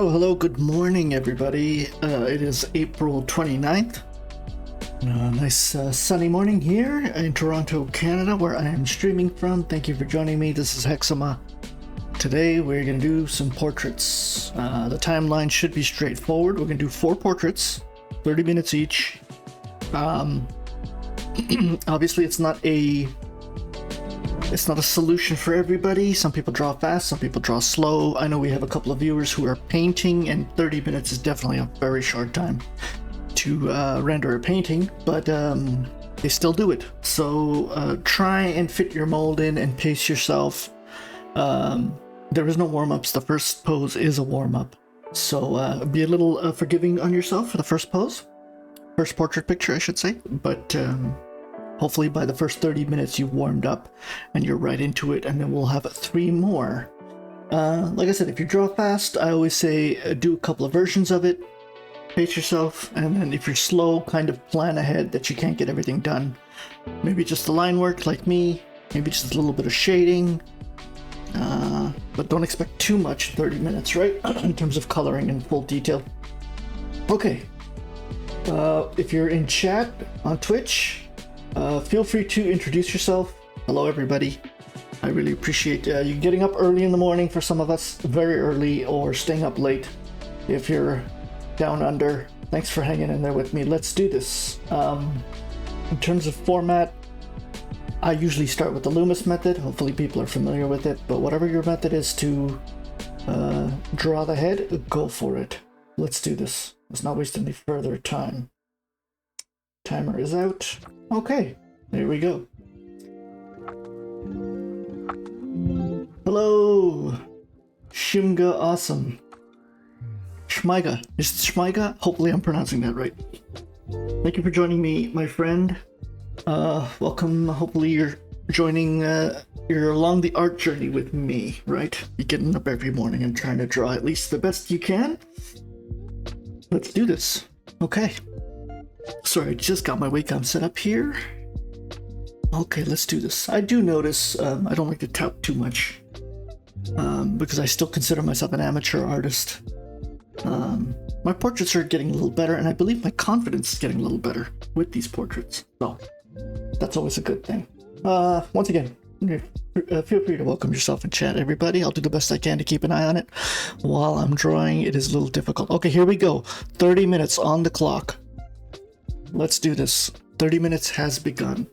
Hello, good morning, everybody. It is April 29th. Nice sunny morning here in Toronto, Canada, where I am streaming from. Thank you for joining me. This is Hexama. Today, we're going to do some portraits. The timeline should be straightforward. We're going to do 4 portraits, 30 minutes each. Obviously, it's not a solution for everybody. Some people draw fast, some people draw slow. I know we have a couple of viewers who are painting, and 30 minutes is definitely a very short time to render a painting, but they still do it. So try and fit your mold in and pace yourself. There is no warm-ups. The first pose is a warm-up. So be a little forgiving on yourself for the first pose. First portrait picture, I should say. But hopefully by the first 30 minutes you've warmed up and you're right into it, and then we'll have 3 more. Like I said, if you draw fast, I always say do a couple of versions of it, pace yourself, and then if you're slow, kind of plan ahead that you can't get everything done. Maybe just the line work like me, maybe just a little bit of shading, but don't expect too much 30 minutes, right? In terms of coloring in full detail. Okay, if you're in chat on Twitch, feel free to introduce yourself. Hello, everybody. I really appreciate you getting up early in the morning for some of us, very early, or staying up late if you're down under. Thanks for hanging in there with me. Let's do this. In terms of format, I usually start with the Loomis method. Hopefully people are familiar with it, but whatever your method is to draw the head, go for it. Let's do this. Let's not waste any further time. Timer is out. Okay, there we go. Hello, Shimga Awesome. Shmaiga. Is it Shmaiga? Hopefully I'm pronouncing that right. Thank you for joining me, my friend. Welcome. Hopefully you're joining, you're along the art journey with me, right? You're getting up every morning and trying to draw at least the best you can. Let's do this. Okay. Sorry, I just got my wacom set up here. Okay, let's do this. I do notice I don't like to tout too much because I still consider myself an amateur artist. My portraits are getting a little better, and I believe my confidence is getting a little better with these portraits. So that's always a good thing. Once again, feel free to welcome yourself in chat, everybody. I'll do the best I can to keep an eye on it. While I'm drawing, it is a little difficult. Okay, here we go. 30 minutes on the clock. Let's do this. 30 minutes has begun.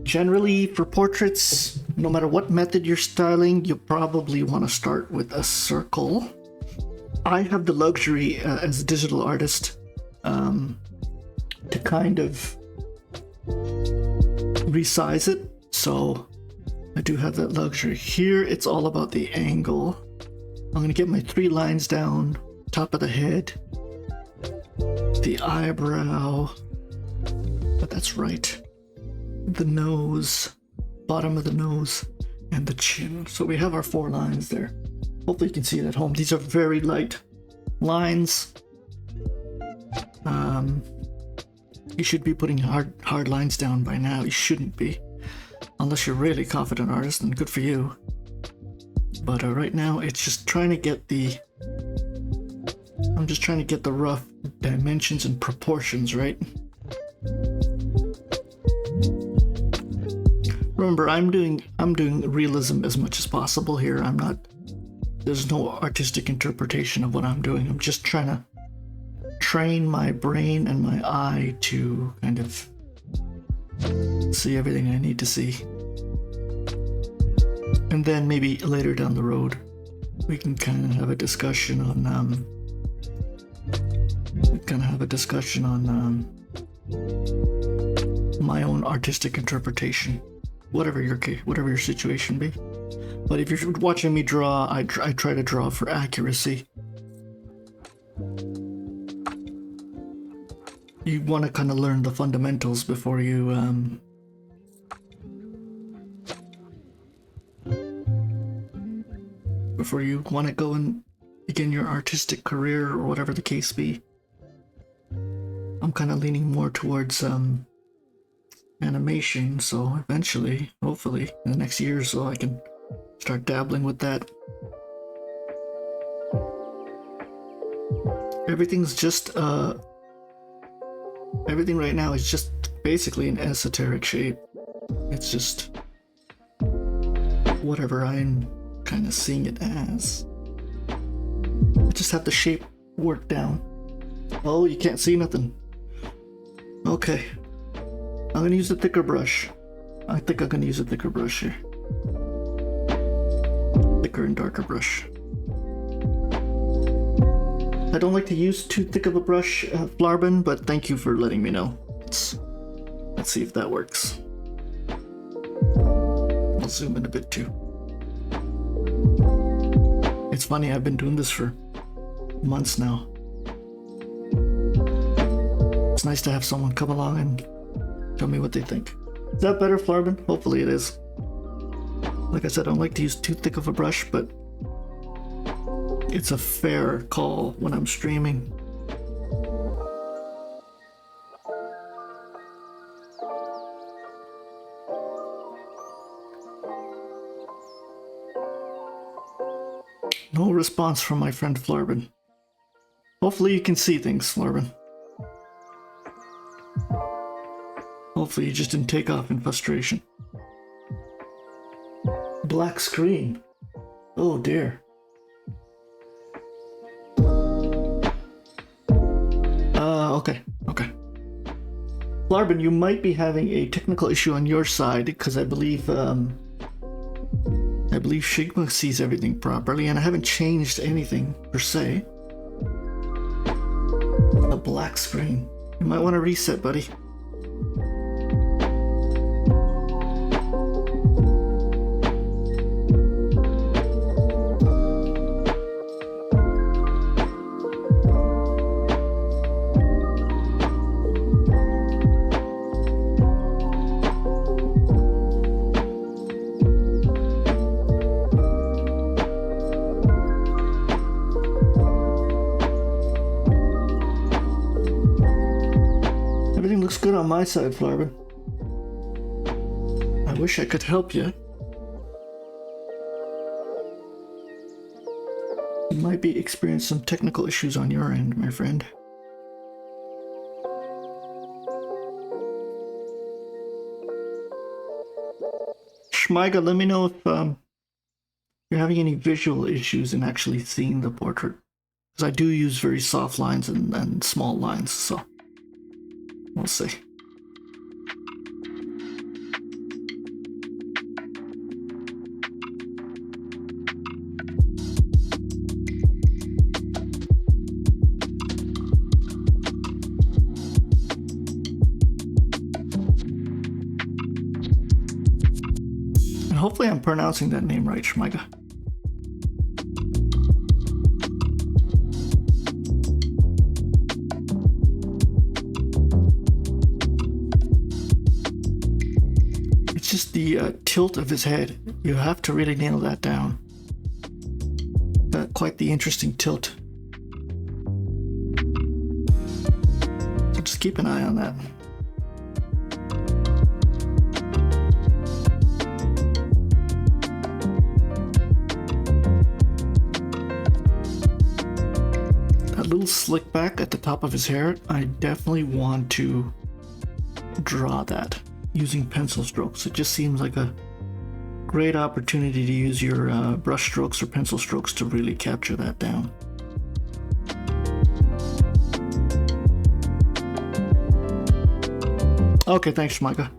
Generally, for portraits, no matter what method you're styling, you probably want to start with a circle. I have the luxury as a digital artist to kind of resize it. So I do have that luxury. Here, it's all about the angle. I'm going to get my 3 lines down, top of the head, the eyebrow, but that's right, the nose, bottom of the nose, and the chin. So we have our 4 lines there. Hopefully you can see it at home. These are very light lines. You should be putting hard lines down by now. You shouldn't be, unless you're a really confident artist, and good for you. But right now it's just trying to get the rough dimensions and proportions right. Remember, I'm doing realism as much as possible here. There's no artistic interpretation of what I'm doing. I'm just trying to train my brain and my eye to kind of see everything I need to see. And then maybe later down the road, we can kind of have a discussion on my own artistic interpretation, whatever your situation be. But if you're watching me draw, I try to draw for accuracy. You want to kind of learn the fundamentals before you want to go and begin your artistic career or whatever the case be. I'm kind of leaning more towards animation, so eventually, hopefully, in the next year or so, I can start dabbling with that. Everything's just, everything right now is just basically an esoteric shape. It's just whatever I'm kind of seeing it as. I just have the shape worked down. Oh, you can't see nothing. Okay. I'm gonna use a thicker brush. I think I'm gonna use a thicker brush here. Thicker and darker brush. I don't like to use too thick of a brush, Flarben, but thank you for letting me know. Let's see if that works. I'll zoom in a bit too. It's funny, I've been doing this for months now. It's nice to have someone come along and tell me what they think. Is that better, Flarben? Hopefully it is. Like I said, I don't like to use too thick of a brush, but it's a fair call when I'm streaming. No response from my friend Flarben. Hopefully you can see things, Flarben. Hopefully you just didn't take off in frustration. Black screen. Oh dear. Okay. Flarben, you might be having a technical issue on your side because I believe Shigma sees everything properly, and I haven't changed anything per se. A black screen. You might want to reset, buddy. Looks good on my side, Flarben. I wish I could help you. You might be experiencing some technical issues on your end, my friend. Schmeiga, let me know if you're having any visual issues in actually seeing the portrait. Because I do use very soft lines and small lines, so we'll see. And hopefully I'm pronouncing that name right, Schmeiga. Just the tilt of his head. You have to really nail that down. Quite the interesting tilt. So just keep an eye on that. That little slick back at the top of his hair, I definitely want to draw that using pencil strokes. It just seems like a great opportunity to use your brush strokes or pencil strokes to really capture that down. Okay, thanks, Schmeiga.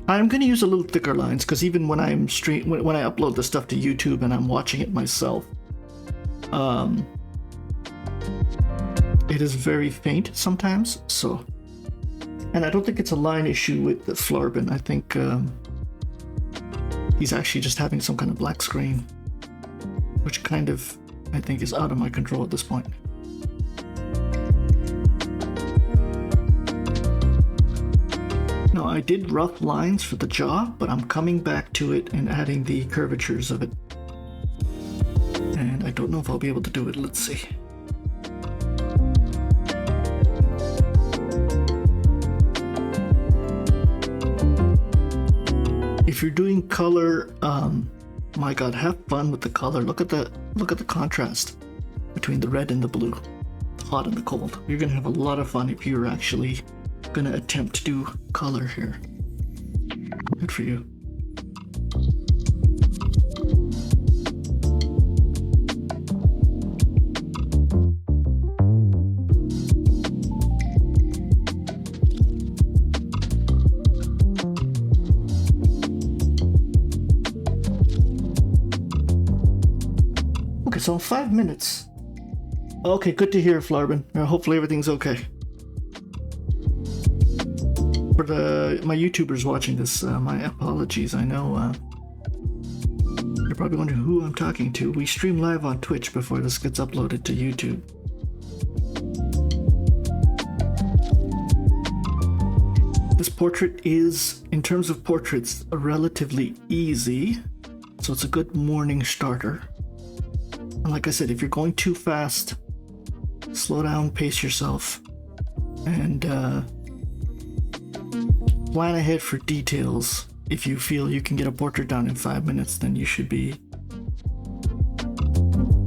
I'm going to use a little thicker lines because even when I'm when I upload the stuff to YouTube and I'm watching it myself, it is very faint sometimes. So. And I don't think it's a line issue with the Flarben. I think he's actually just having some kind of black screen, which kind of, I think, is out of my control at this point. No, I did rough lines for the jaw, but I'm coming back to it and adding the curvatures of it. And I don't know if I'll be able to do it. Let's see. If you're doing color, my god, have fun with the color. Look at the contrast between the red and the blue. hot and the cold. You're gonna have a lot of fun if you're actually gonna attempt to do color here. Good for you. Okay, so 5 minutes. Okay, good to hear, Flarbin. Hopefully everything's okay. For my YouTubers watching this, my apologies. I know you're probably wondering who I'm talking to. We stream live on Twitch before this gets uploaded to YouTube. This portrait is, in terms of portraits, relatively easy, so it's a good morning starter. And like I said, if you're going too fast, slow down, pace yourself, and plan ahead for details. If you feel you can get a portrait done in 5 minutes, then you should be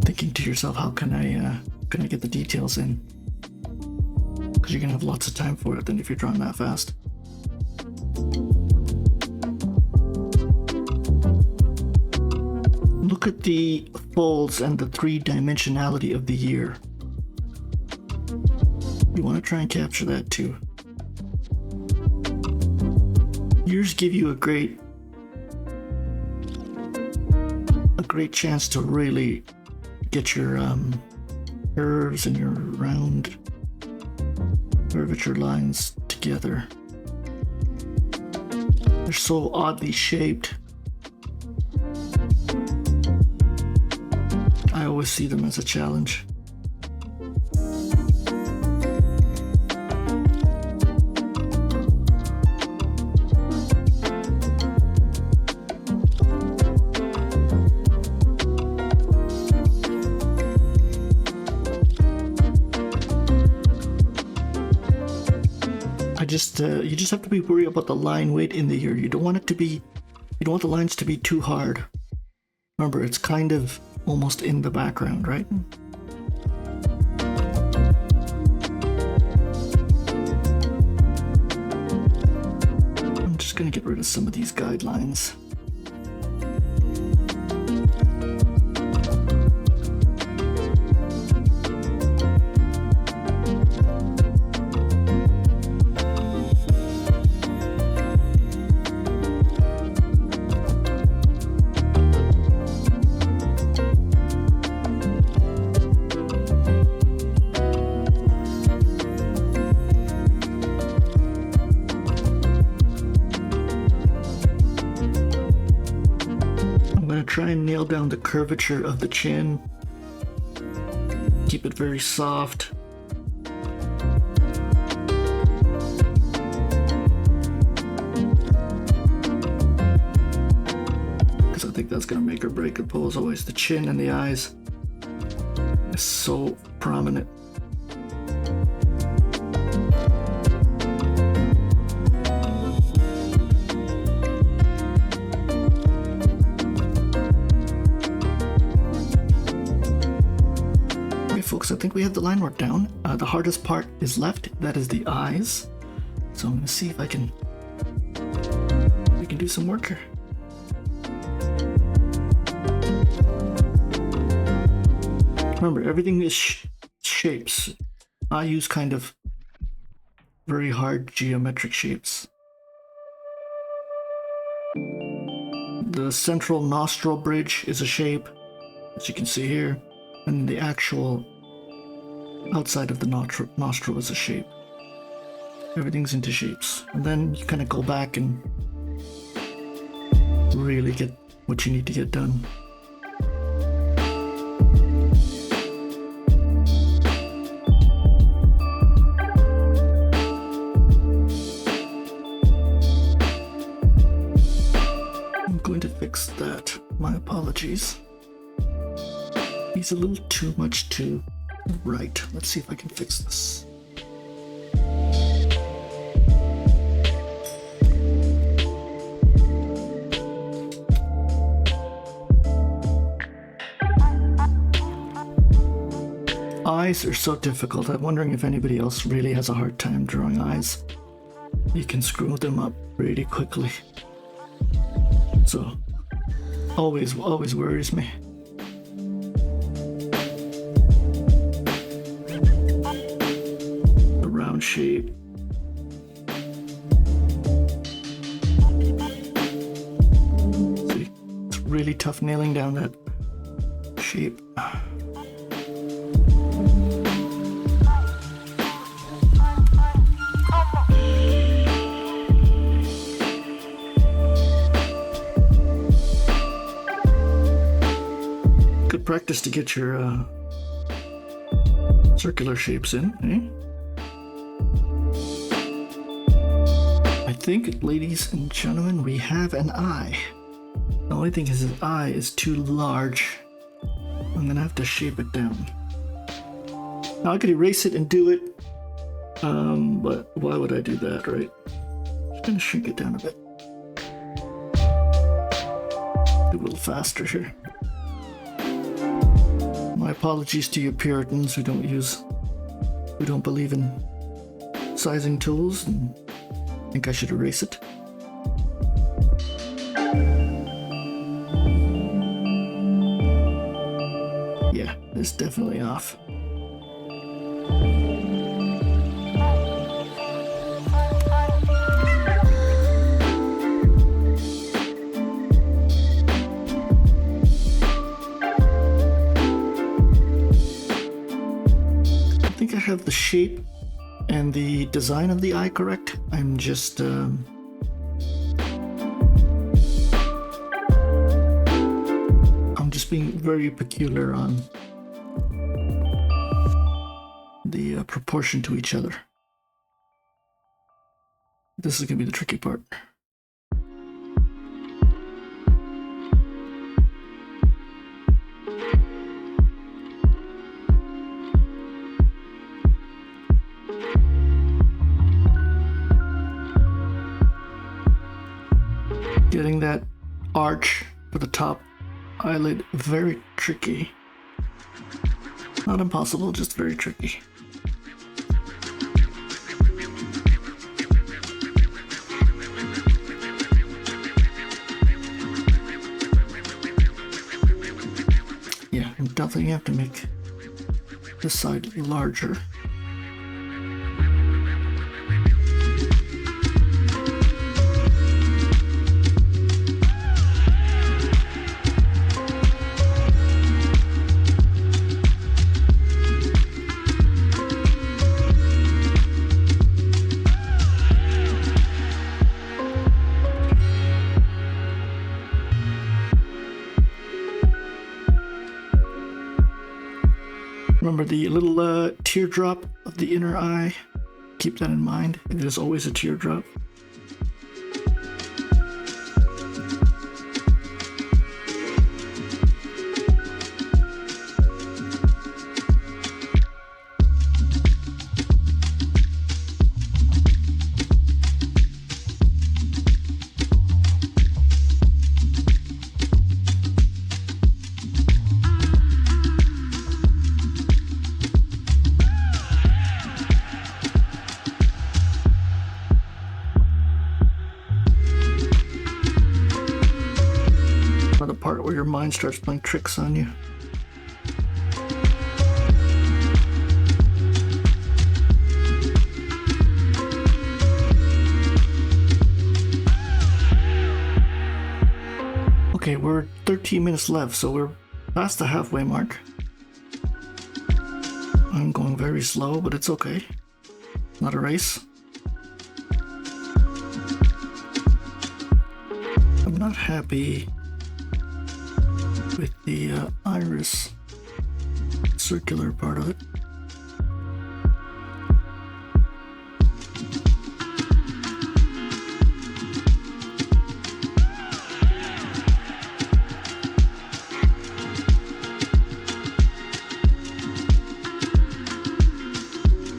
thinking to yourself, how can I get the details in? Because you're gonna have lots of time for it then if you're drawing that fast. Look at the folds and the three-dimensionality of the year. You want to try and capture that too. Years give you a great chance to really get your curves and your round curvature lines together. They're so oddly shaped. I always see them as a challenge. You just have to be worried about the line weight in the year. You don't want the lines to be too hard. Remember, it's kind of almost in the background, right? I'm just gonna get rid of some of these guidelines. Try and nail down the curvature of the chin. Keep it very soft. Because I think that's going to make or break the pose. Always the chin and the eyes is so prominent. Folks, I think we have the line work down. The hardest part is left, that is the eyes. So I'm going to see if we can do some work here. Remember, everything is shapes. I use kind of very hard geometric shapes. The central nostril bridge is a shape, as you can see here, and the actual outside of the nostril is a shape. Everything's into shapes. And then you kind of go back and really get what you need to get done. I'm going to fix that. My apologies. He's a little too much to right. Let's see if I can fix this. eyes are so difficult. I'm wondering if anybody else really has a hard time drawing eyes. You can screw them up pretty quickly. So, always worries me. The round shape. See, it's really tough nailing down that shape. Good practice to get your circular shapes in, eh? I think, ladies and gentlemen, we have an eye. The only thing is his eye is too large. I'm gonna have to shape it down. Now I could erase it and do it, but why would I do that, right? Just gonna shrink it down a bit. Do a little faster here. My apologies to you Puritans who don't believe in sizing tools and think I should erase it. Yeah, it's definitely off. I think I have the shape and the design of the eye correct. I'm just being very peculiar on the proportion to each other. This is gonna be the tricky part. Getting that arch for the top eyelid very tricky. Not impossible, just very tricky. Yeah, I definitely have to make this side larger. Remember the little teardrop of the inner eye? Keep that in mind. It is always a teardrop. The part where your mind starts playing tricks on you. Okay, we're 13 minutes left, so we're past the halfway mark. I'm going very slow, but it's okay. Not a race. I'm not happy with the iris circular part of it.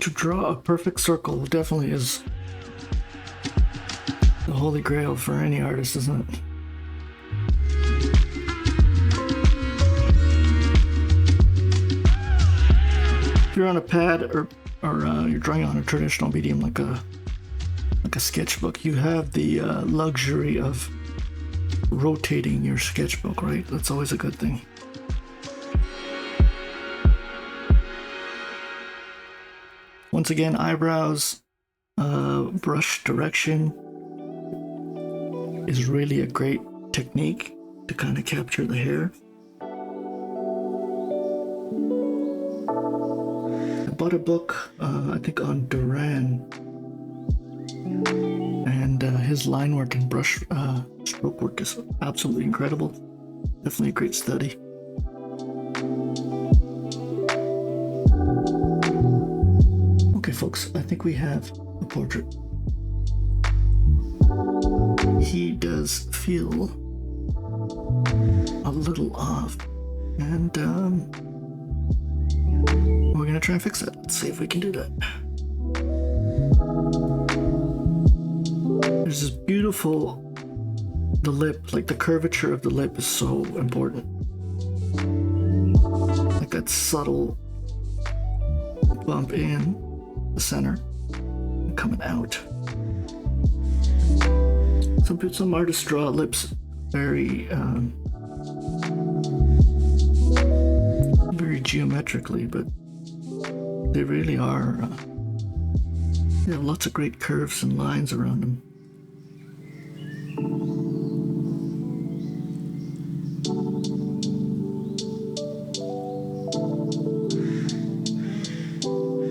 To draw a perfect circle definitely is the holy grail for any artist, isn't it? If you're on a pad or you're drawing on a traditional medium like a sketchbook, you have the luxury of rotating your sketchbook, right? That's always a good thing. Once again, eyebrows, brush direction is really a great technique to kind of capture the hair. I bought a book, I think on Duran, and his line work and brush stroke work is absolutely incredible. Definitely a great study. Okay folks, I think we have a portrait. He does feel a little off, and we're gonna try and fix it. Let's see if we can do that. There's this beautiful, the lip, like the curvature of the lip is so important. Like that subtle bump in the center and coming out. Some artists draw lips very geometrically, but they really are. They have lots of great curves and lines around them.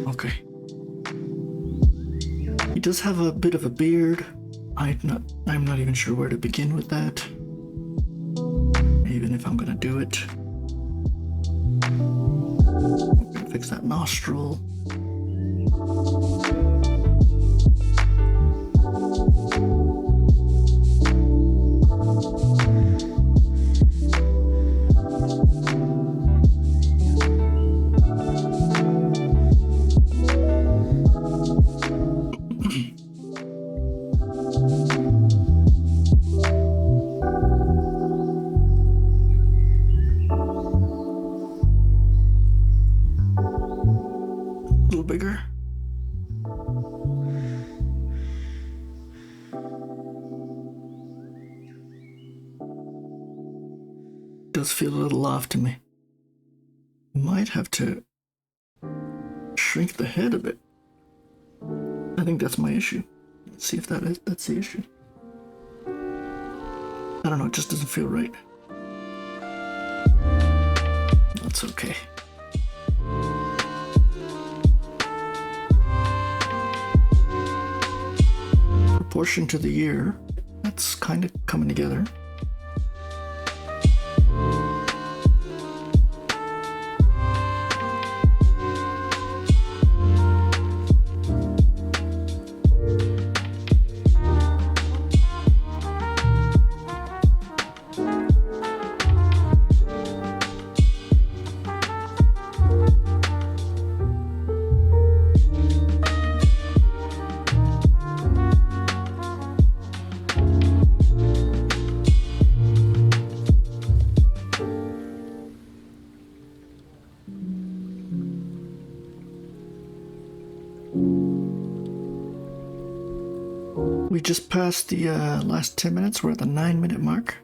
Okay. He does have a bit of a beard. I'm not even sure where to begin with that, even if I'm gonna do it. I'm gonna fix that nostril. Bigger. Does feel a little off to me. Might have to shrink the head a bit. I think that's my issue. Let's see if that's the issue. I don't know, it just doesn't feel right. That's okay. Proportion to the ear, that's kind of coming together. We just passed the last 10 minutes. We're at the 9-minute mark.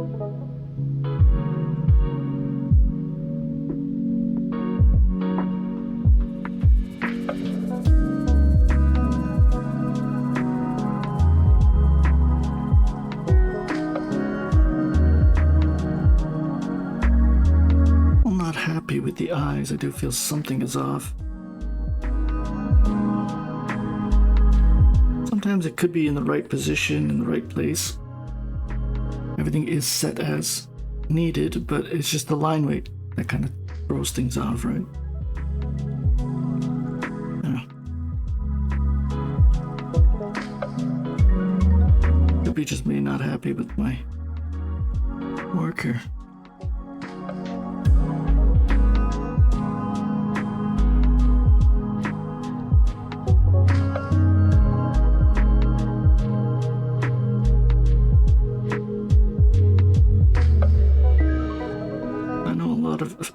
I'm not happy with the eyes. I do feel something is off. Sometimes it could be in the right position, in the right place. Everything is set as needed, but it's just the line weight that kind of throws things off, right? Yeah. Could be just me not happy with my work here.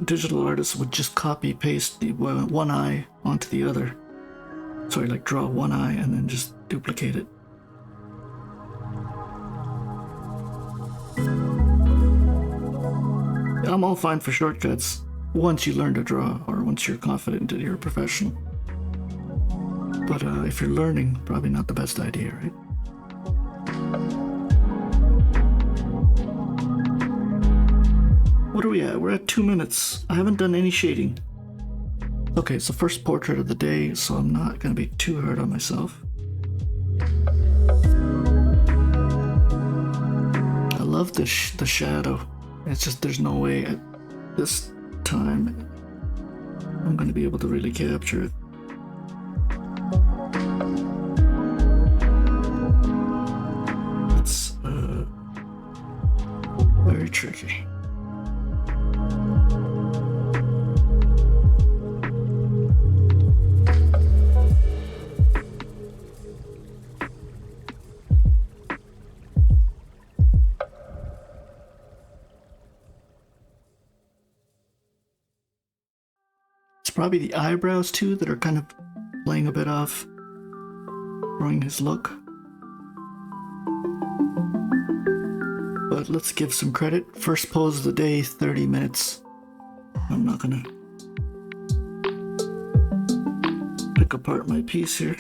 Digital artists would just copy paste the one eye onto the other. Sorry, like draw one eye and then just duplicate it. I'm all fine for shortcuts once you learn to draw or once you're confident that you're a professional. But if you're learning, probably not the best idea, right? What are we at? We're at 2 minutes. I haven't done any shading. Okay, it's the first portrait of the day, so I'm not going to be too hard on myself. I love the shadow. It's just there's no way at this time I'm going to be able to really capture it. It's very tricky. Probably the eyebrows too that are kind of playing a bit off, throwing his look. But let's give some credit. First pose of the day, 30 minutes. I'm not gonna pick apart my piece here.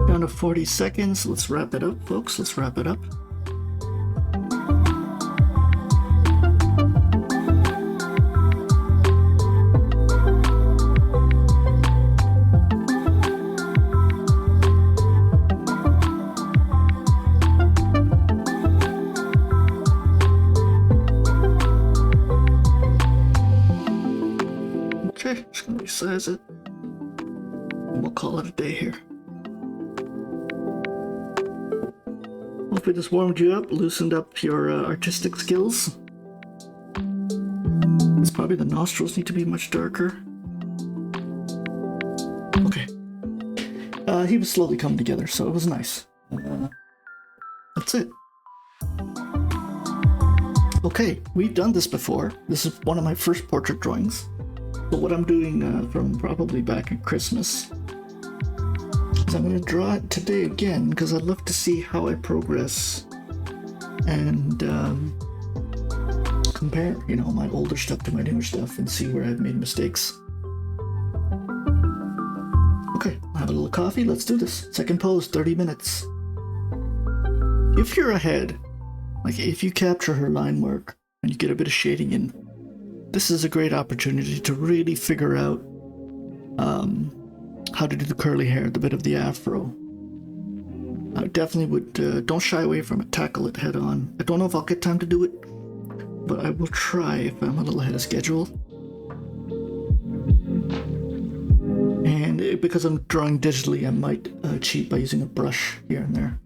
Down to 40 seconds. Let's wrap it up, folks. Let's wrap it up. Okay, just gonna resize it. And we'll call it a day here. Hopefully this warmed you up, loosened up your artistic skills. It's probably the nostrils need to be much darker. Okay. He was slowly coming together, so it was nice. That's it. Okay, we've done this before. This is one of my first portrait drawings. But what I'm doing from probably back at Christmas is I'm going to draw it today again because I'd love to see how I progress and compare, you know, my older stuff to my newer stuff and see where I've made mistakes. Okay, I'll have a little coffee. Let's do this. Second pose, 30 minutes. If you're ahead, like if you capture her line work and you get a bit of shading in, this is a great opportunity to really figure out how to do the curly hair, the bit of the afro. I definitely would, don't shy away from it, tackle it head on. I don't know if I'll get time to do it, but I will try if I'm a little ahead of schedule. And And because I'm drawing digitally, I might cheat by using a brush here and there.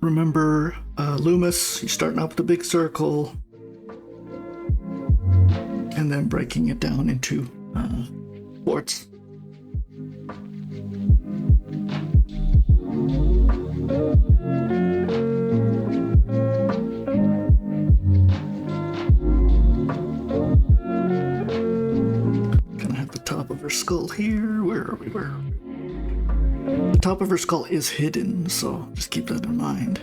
Remember, Loomis, you're starting out with a big circle and then breaking it down into quarts. Gonna have the top of her skull here. Where are we? The top of her skull is hidden, so just keep that in mind.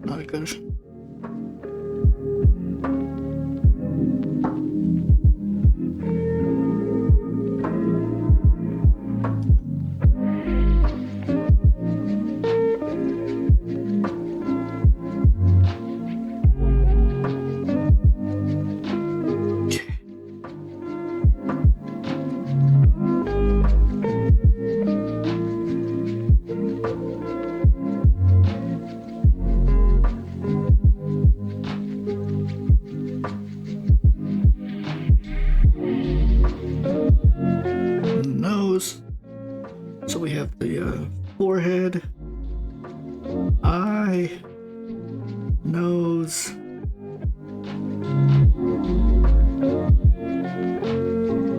Not good. So we have the forehead, eye, nose, and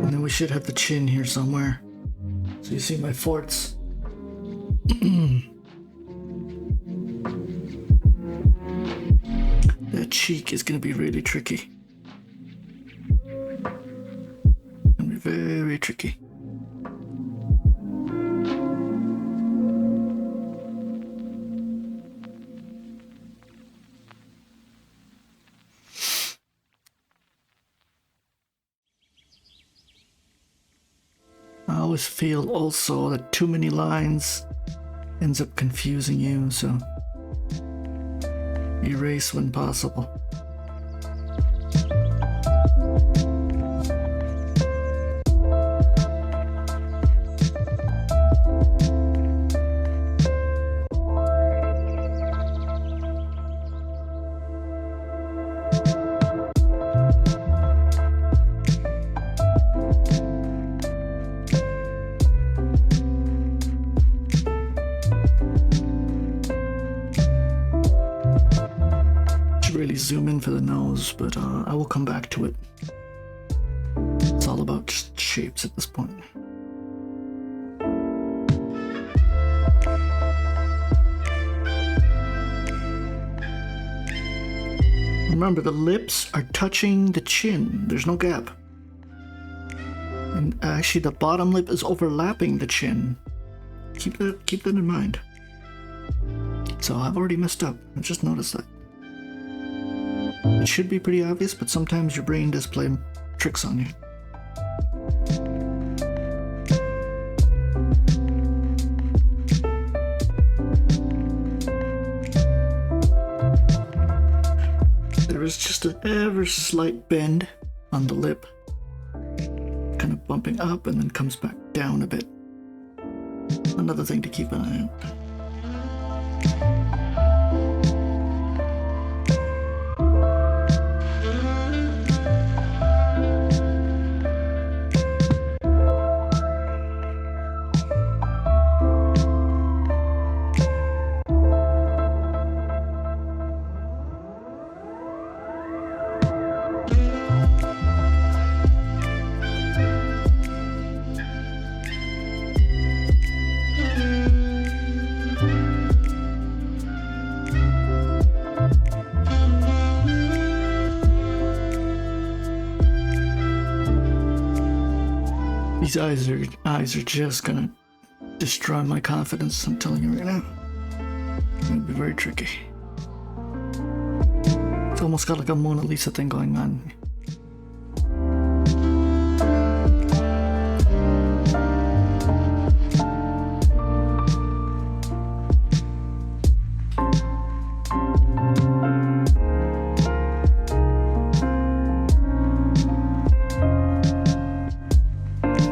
then we should have the chin here somewhere. So you see my forts. That cheek is going to be really tricky. Gonna be very tricky. I always feel also that too many lines ends up confusing you, so erase when possible. Really zoom in for the nose, but I will come back to it. It's all about just shapes at this point. Remember, the lips are touching the chin. There's no gap. And actually, the bottom lip is overlapping the chin. Keep that in mind. So I've already messed up. I just noticed that. It should be pretty obvious, but sometimes your brain does play tricks on you. There is just an ever slight bend on the lip, kind of bumping up and then comes back down a bit. Another thing to keep an eye out. These eyes are just gonna destroy my confidence, I'm telling you right now. It's gonna be very tricky. It's almost got like a Mona Lisa thing going on.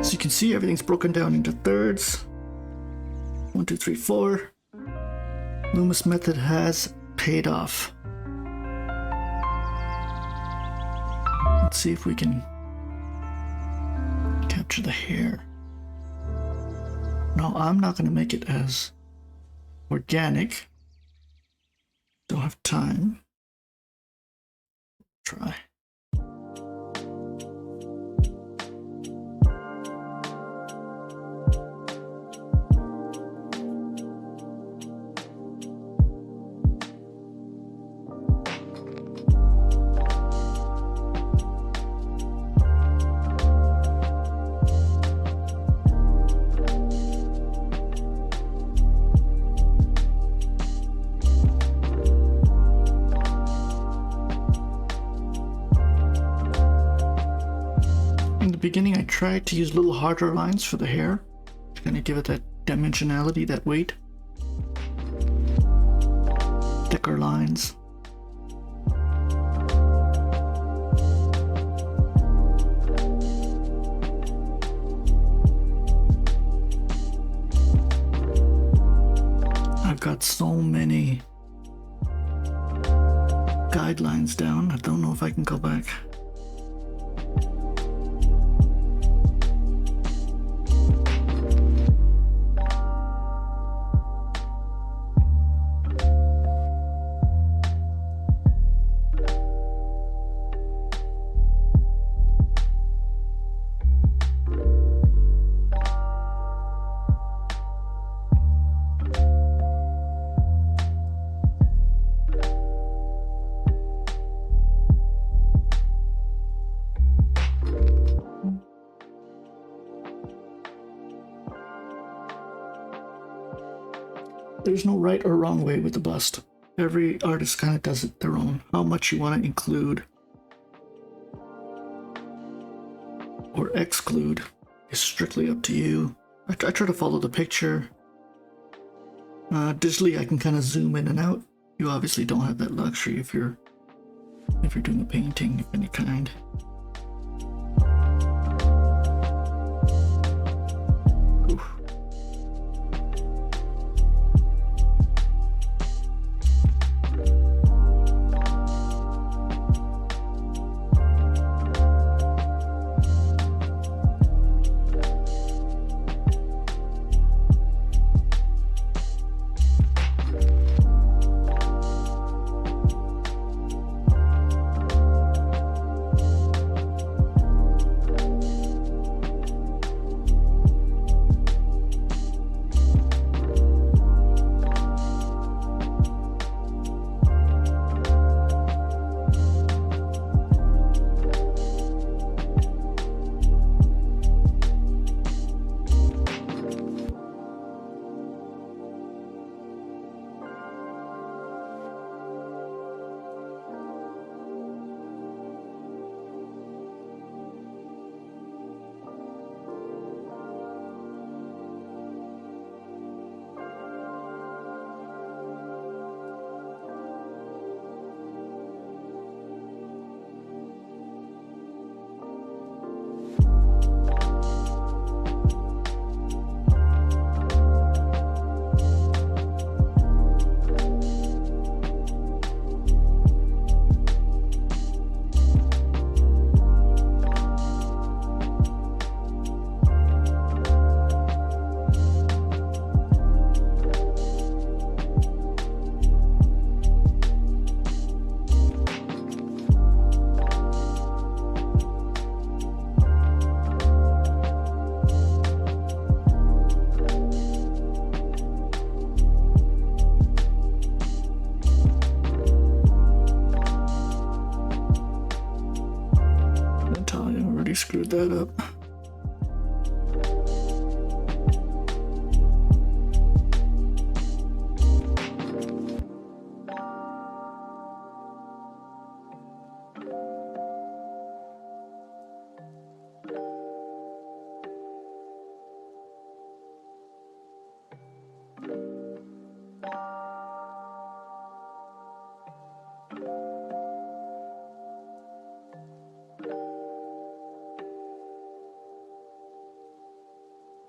So you can see everything's broken down into thirds. 1, 2, 3, 4. Loomis method has paid off. Let's see if we can capture the hair. No, I'm not going to make it as organic. Don't have time. Try. In the beginning, I tried to use little harder lines for the hair to kind of give it that dimensionality, that weight. Thicker lines. I've got so many guidelines down, I don't know if I can go back. There's no right or wrong way with the bust. Every artist kind of does it their own. How much you want to include or exclude is strictly up to you. I try to follow the picture. Digitally, I can kind of zoom in and out. You obviously don't have that luxury if you're doing a painting of any kind. Screwed that up.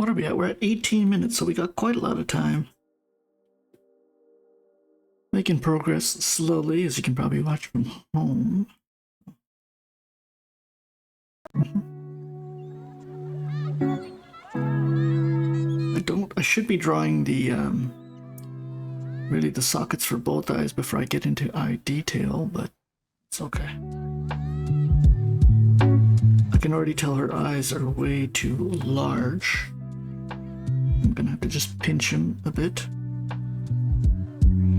what are we at? We're at 18 minutes, so we got quite a lot of time. Making progress slowly, as you can probably watch from home. I should be drawing the, really the sockets for both eyes before I get into eye detail, but it's okay. I can already tell her eyes are way too large. I'm gonna have to just pinch him a bit.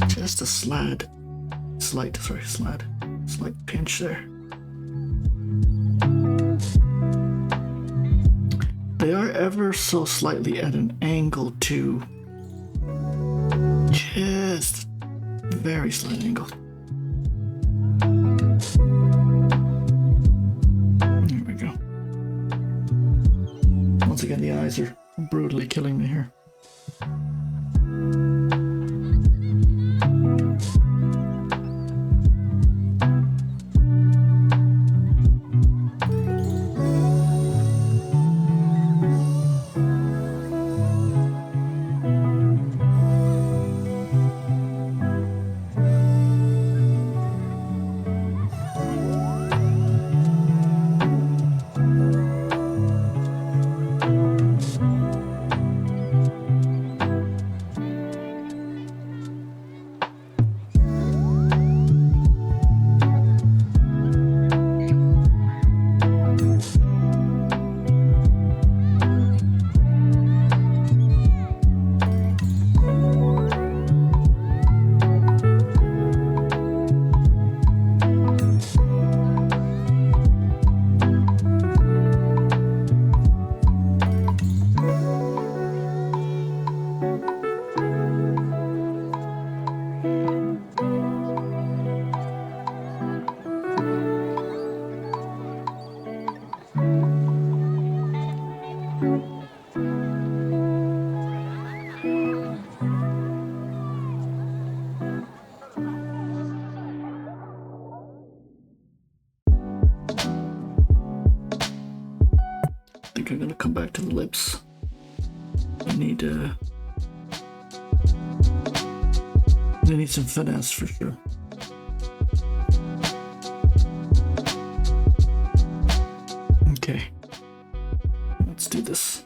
Just a slight pinch there. They are ever so slightly at an angle too. Just very slight angle. There we go. Once again, the eyes are brutally killing me here. I'm gonna come back to the lips. I need some finesse for sure. Okay, let's do this.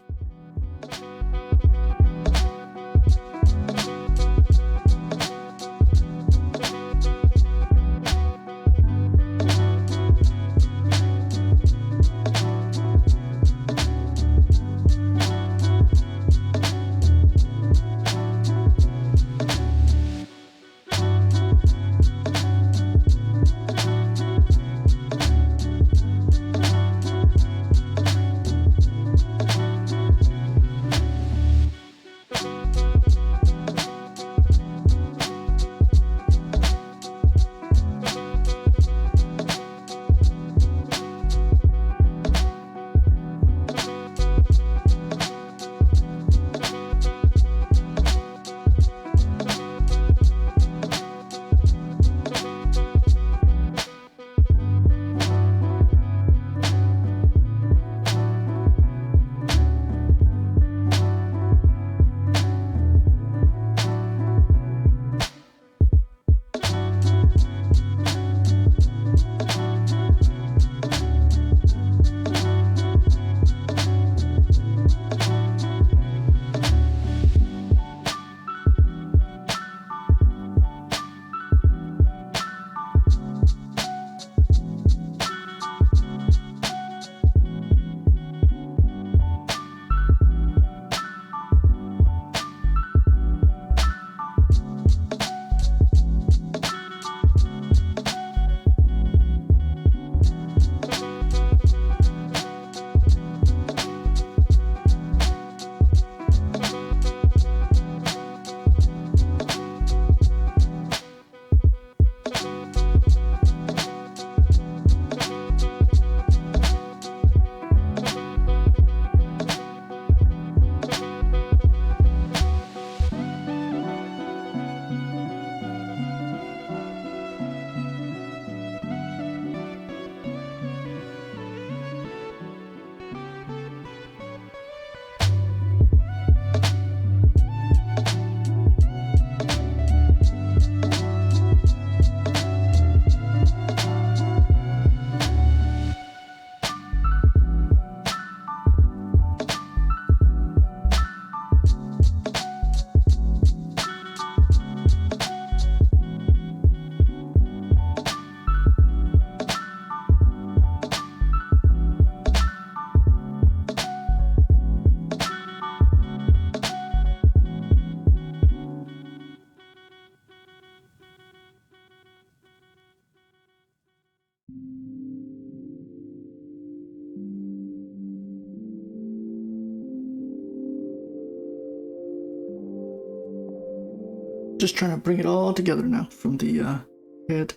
just trying to bring it all together now, from the head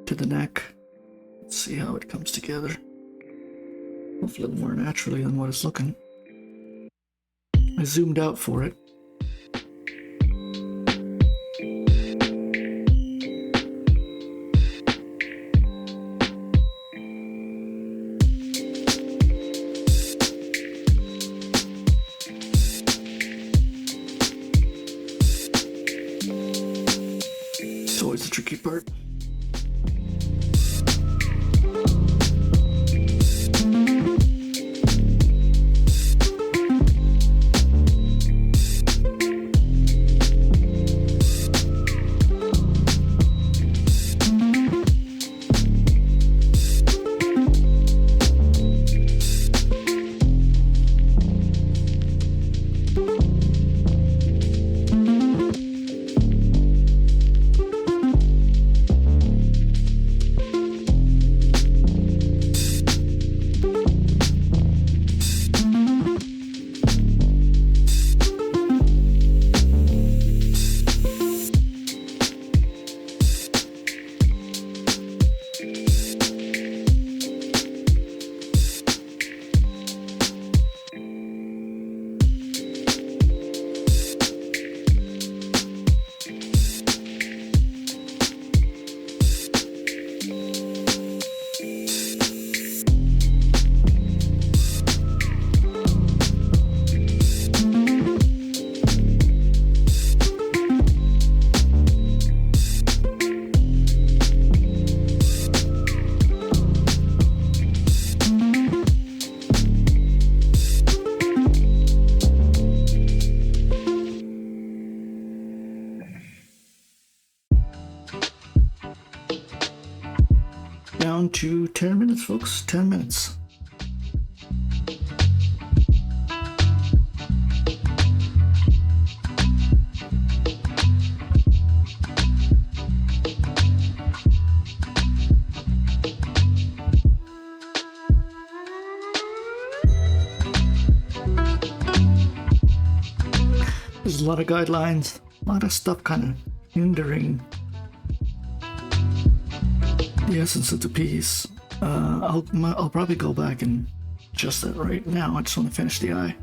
to the neck. Let's see how it comes together. Hopefully a little more naturally than what it's looking. I zoomed out for it. It's always the tricky part. Down to 10 minutes, folks. 10 minutes. There's a lot of guidelines, a lot of stuff kind of hindering the essence of the piece. I'll probably go back and adjust that right now. I just want to finish the eye.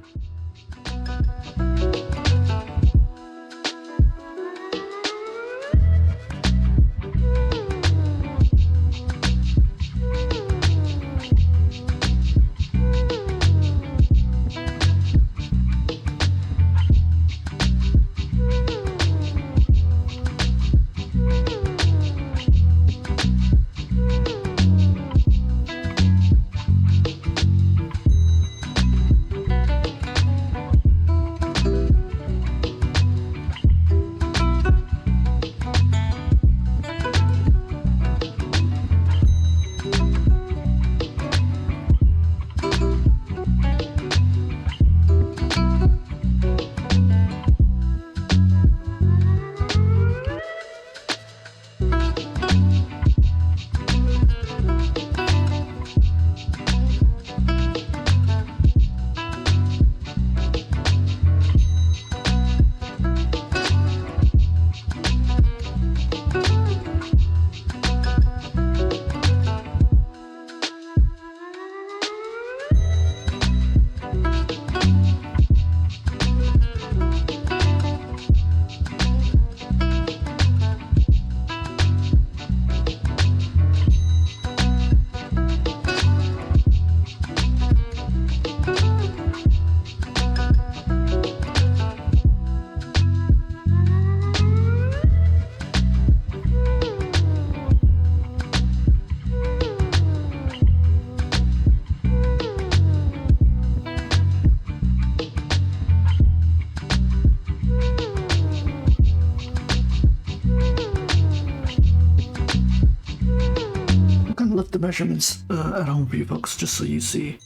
The measurements at home for you folks, just so you see.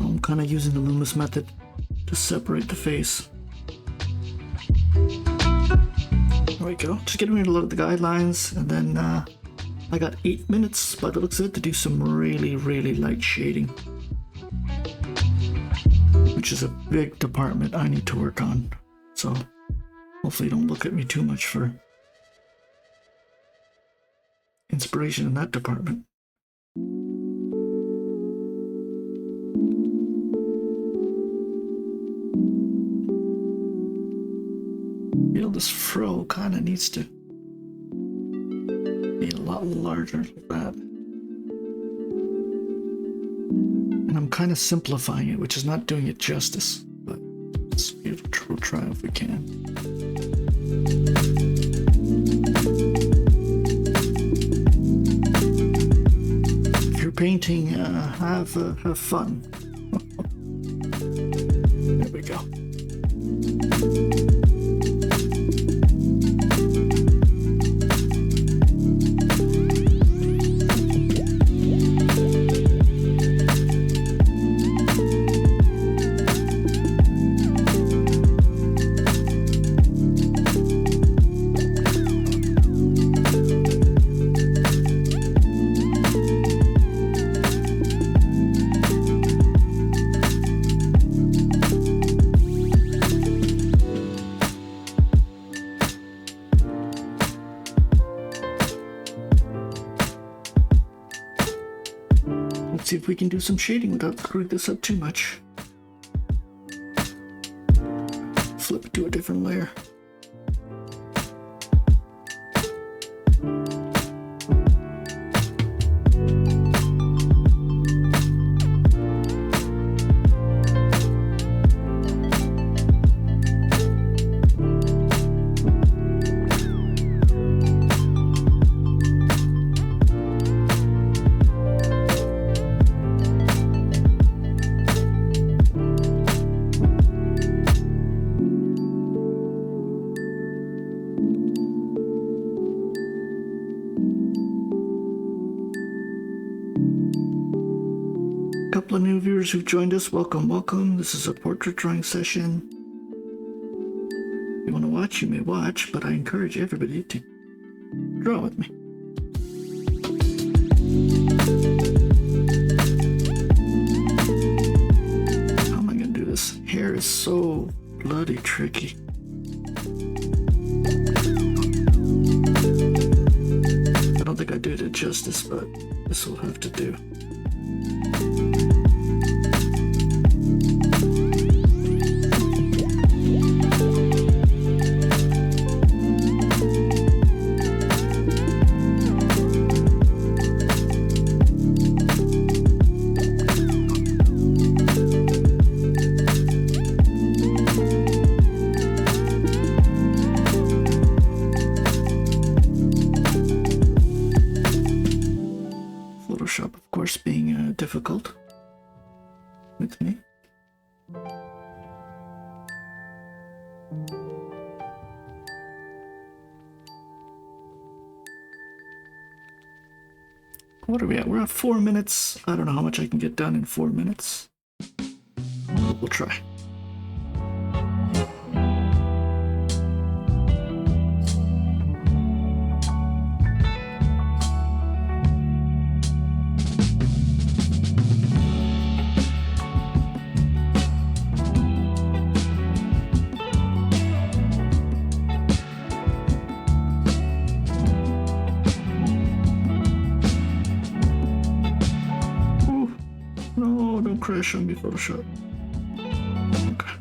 I'm kind of using the Loomis method to separate the face. There we go. Just getting rid of a lot of the guidelines, and then I got 8 minutes by the looks of it to do some really light shading, which is a big department I need to work on. So Hopefully don't look at me too much for inspiration in that department. You know, this fro kind of needs to be a lot larger like that. And I'm kind of simplifying it, which is not doing it justice, but we'll try if we can. If you're painting, have fun. There we go. See if we can do some shading without screwing this up too much. Flip it to a different layer. Couple of new viewers who've joined us, welcome. This is a portrait drawing session. If you want to watch, you may watch, but I encourage everybody to draw with me. How am I going to do this? Hair is so bloody tricky. I don't think I did it justice, but this will have to do. Photoshop, of course, being difficult with me. What are we at? We're at 4 minutes. I don't know how much I can get done in 4 minutes. We'll try. No, don't crash on me, Photoshop. Okay.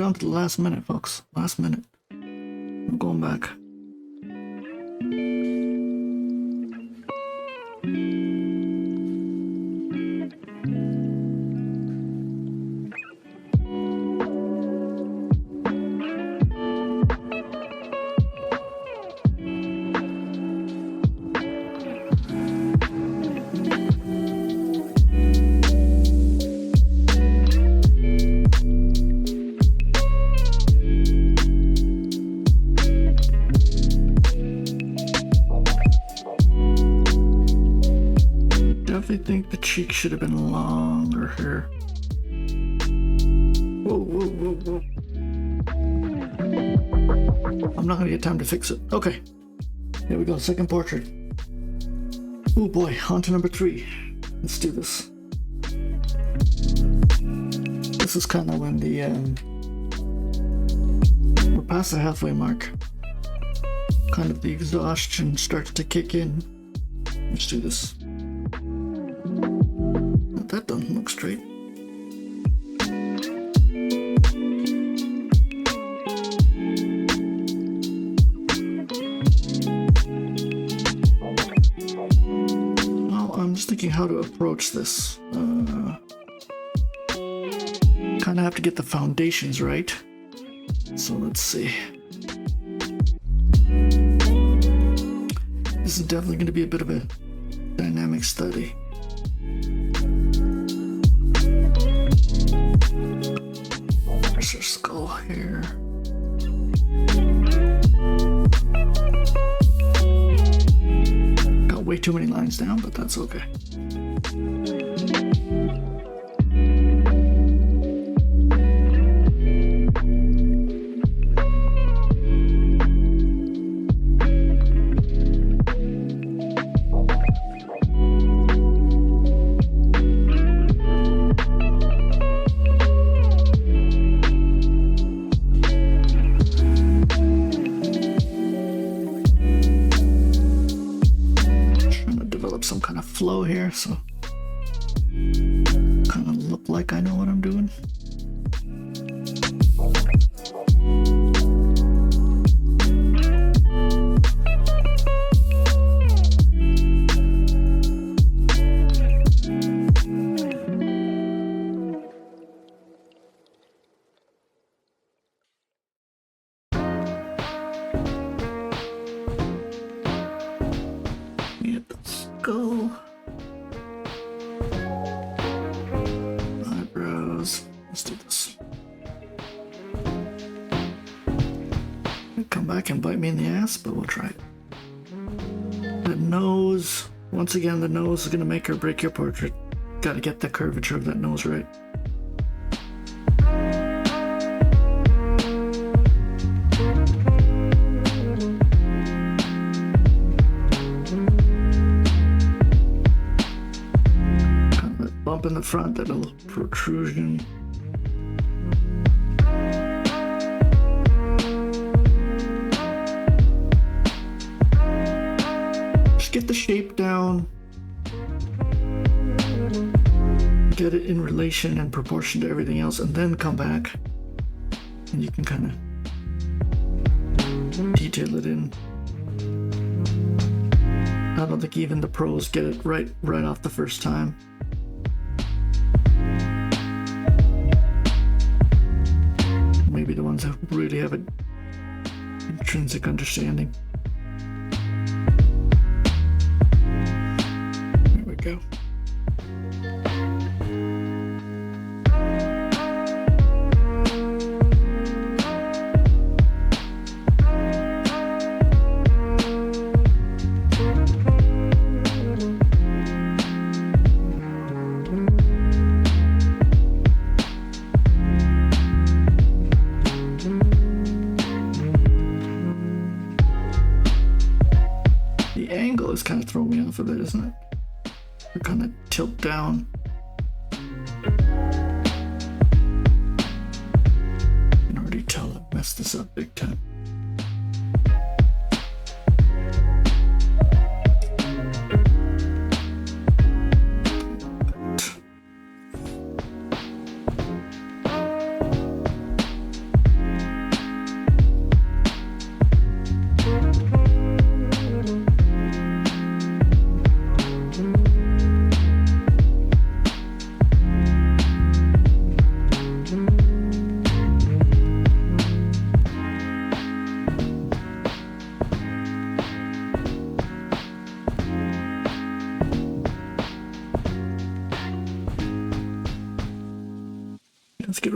down to the last minute, folks. Last minute. I'm going back. I think the cheek should have been longer here. Whoa, whoa, whoa, whoa. I'm not gonna get time to fix it. Okay. Here we go, second portrait. Oh boy, on to number 3. Let's do this. This is kind of when we're past the halfway mark. Kind of the exhaustion starts to kick in. Let's do this. That doesn't look straight. Well, I'm just thinking how to approach this. Kind of have to get the foundations right. So let's see. This is definitely going to be a bit of a dynamic study. There's her skull here. Got way too many lines down, but that's okay. Some kind of flow here, so kind of look like I know what I'm doing. Go. Eyebrows. Let's do this. It'll come back and bite me in the ass, but we'll try it. The nose. Once again, the nose is going to make or break your portrait. Got to get the curvature of that nose right. Bump in the front, that little protrusion. Just get the shape down. Get it in relation and proportion to everything else, and then come back. And you can kind of detail it in. I don't think even the pros get it right off the first time. Maybe the ones that really have an intrinsic understanding. There we go. Is kind of throwing me off a bit, isn't it? Or kind of tilt down. I can already tell I messed this up big time.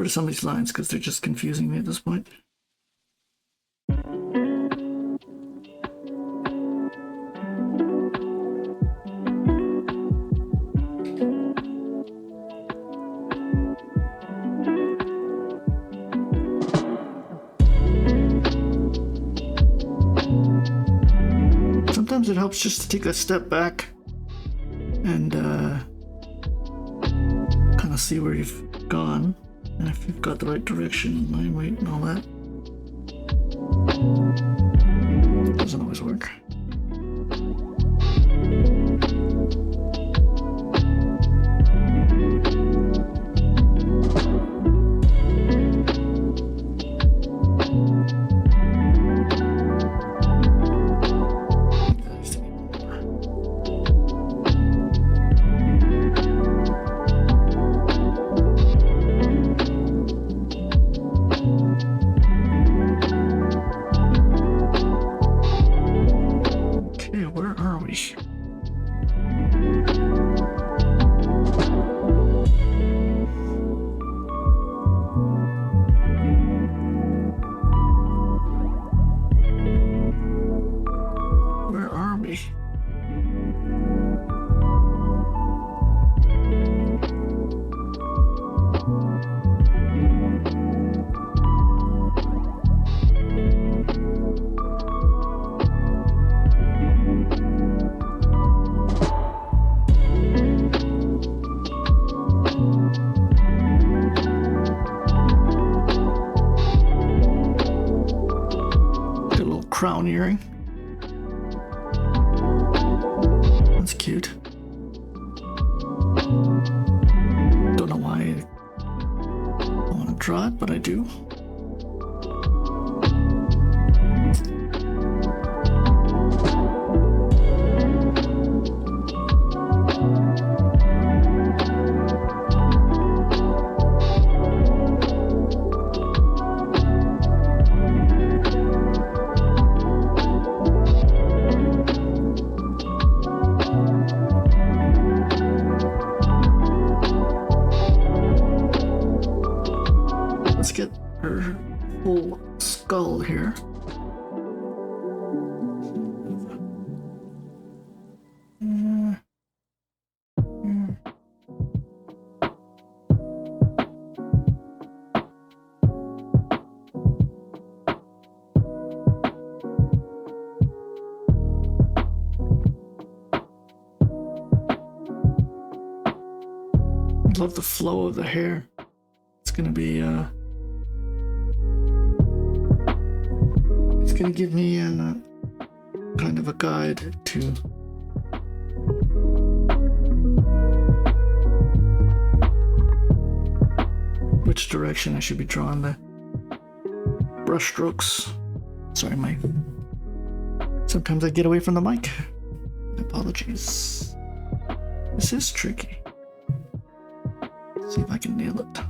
rid of some of these lines because they're just confusing me at this point. Sometimes it helps just to take a step back and kind of see where you've gone and if you've got the right direction, line weight, and all that. Doesn't always work. Crown earring. That's cute. Don't know why I want to draw it, but I do. Let's get her full skull here. Love the flow of the hair. It's gonna be it's gonna give me a kind of a guide to which direction I should be drawing the brush strokes. Sorry, sometimes I get away from the mic. My apologies. This is tricky. See if I can nail it.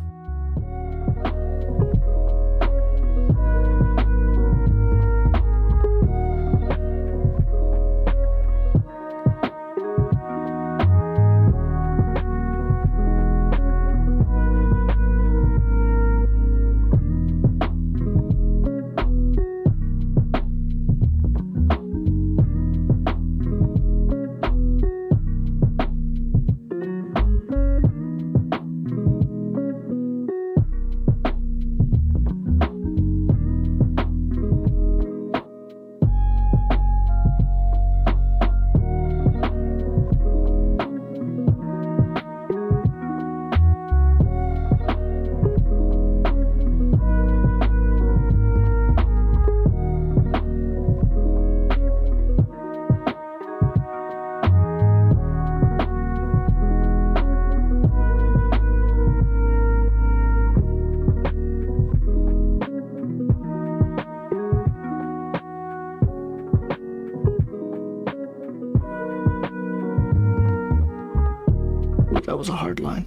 That was a hard line.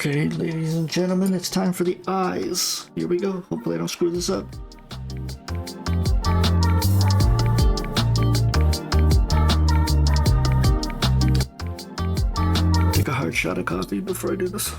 Okay, ladies and gentlemen, it's time for the eyes. Here we go. Hopefully I don't screw this up. Take a hard shot of coffee before I do this.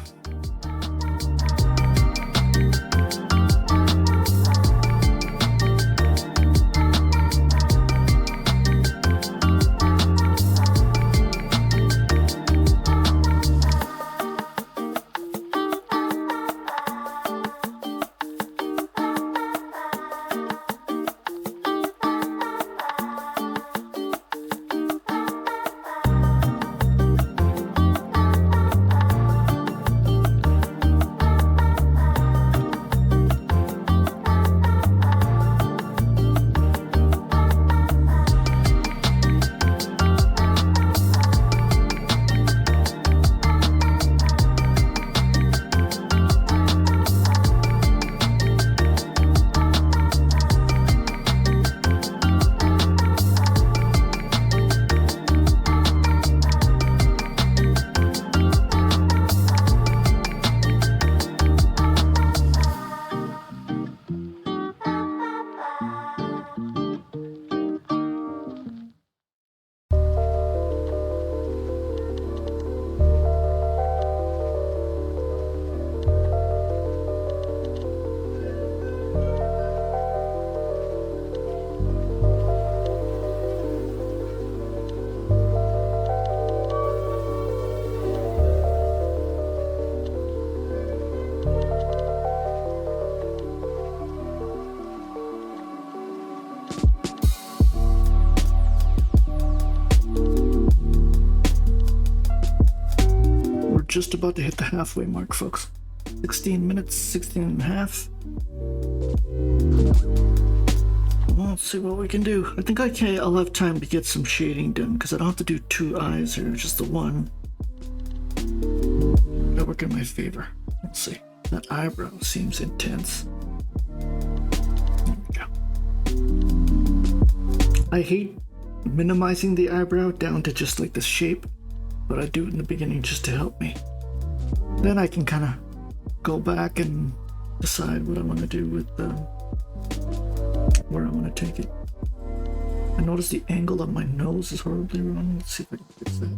Just about to hit the halfway mark, folks. 16 minutes, 16 and a half. Well, let's see what we can do. I think I'll have time to get some shading done because I don't have to do two eyes here, just the one. That'll work in my favor. Let's see. That eyebrow seems intense. There we go. I hate minimizing the eyebrow down to just like this shape, but I do it in the beginning just to help me. Then I can kind of go back and decide what I want to do with where I want to take it. I notice the angle of my nose is horribly wrong. Let's see if I can fix that.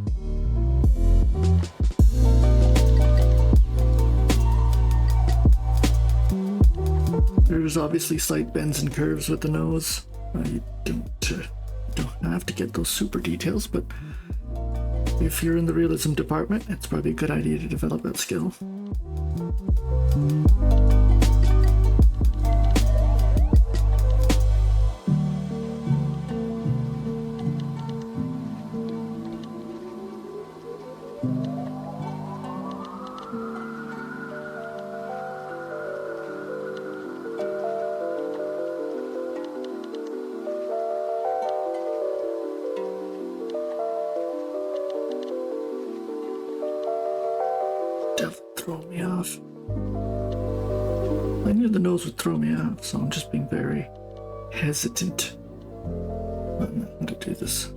There's obviously slight bends and curves with the nose. You don't have to get those super details, but if you're in the realism department, it's probably a good idea to develop that skill. Throw me off. I knew the nose would throw me off, so I'm just being very hesitant on how to do this.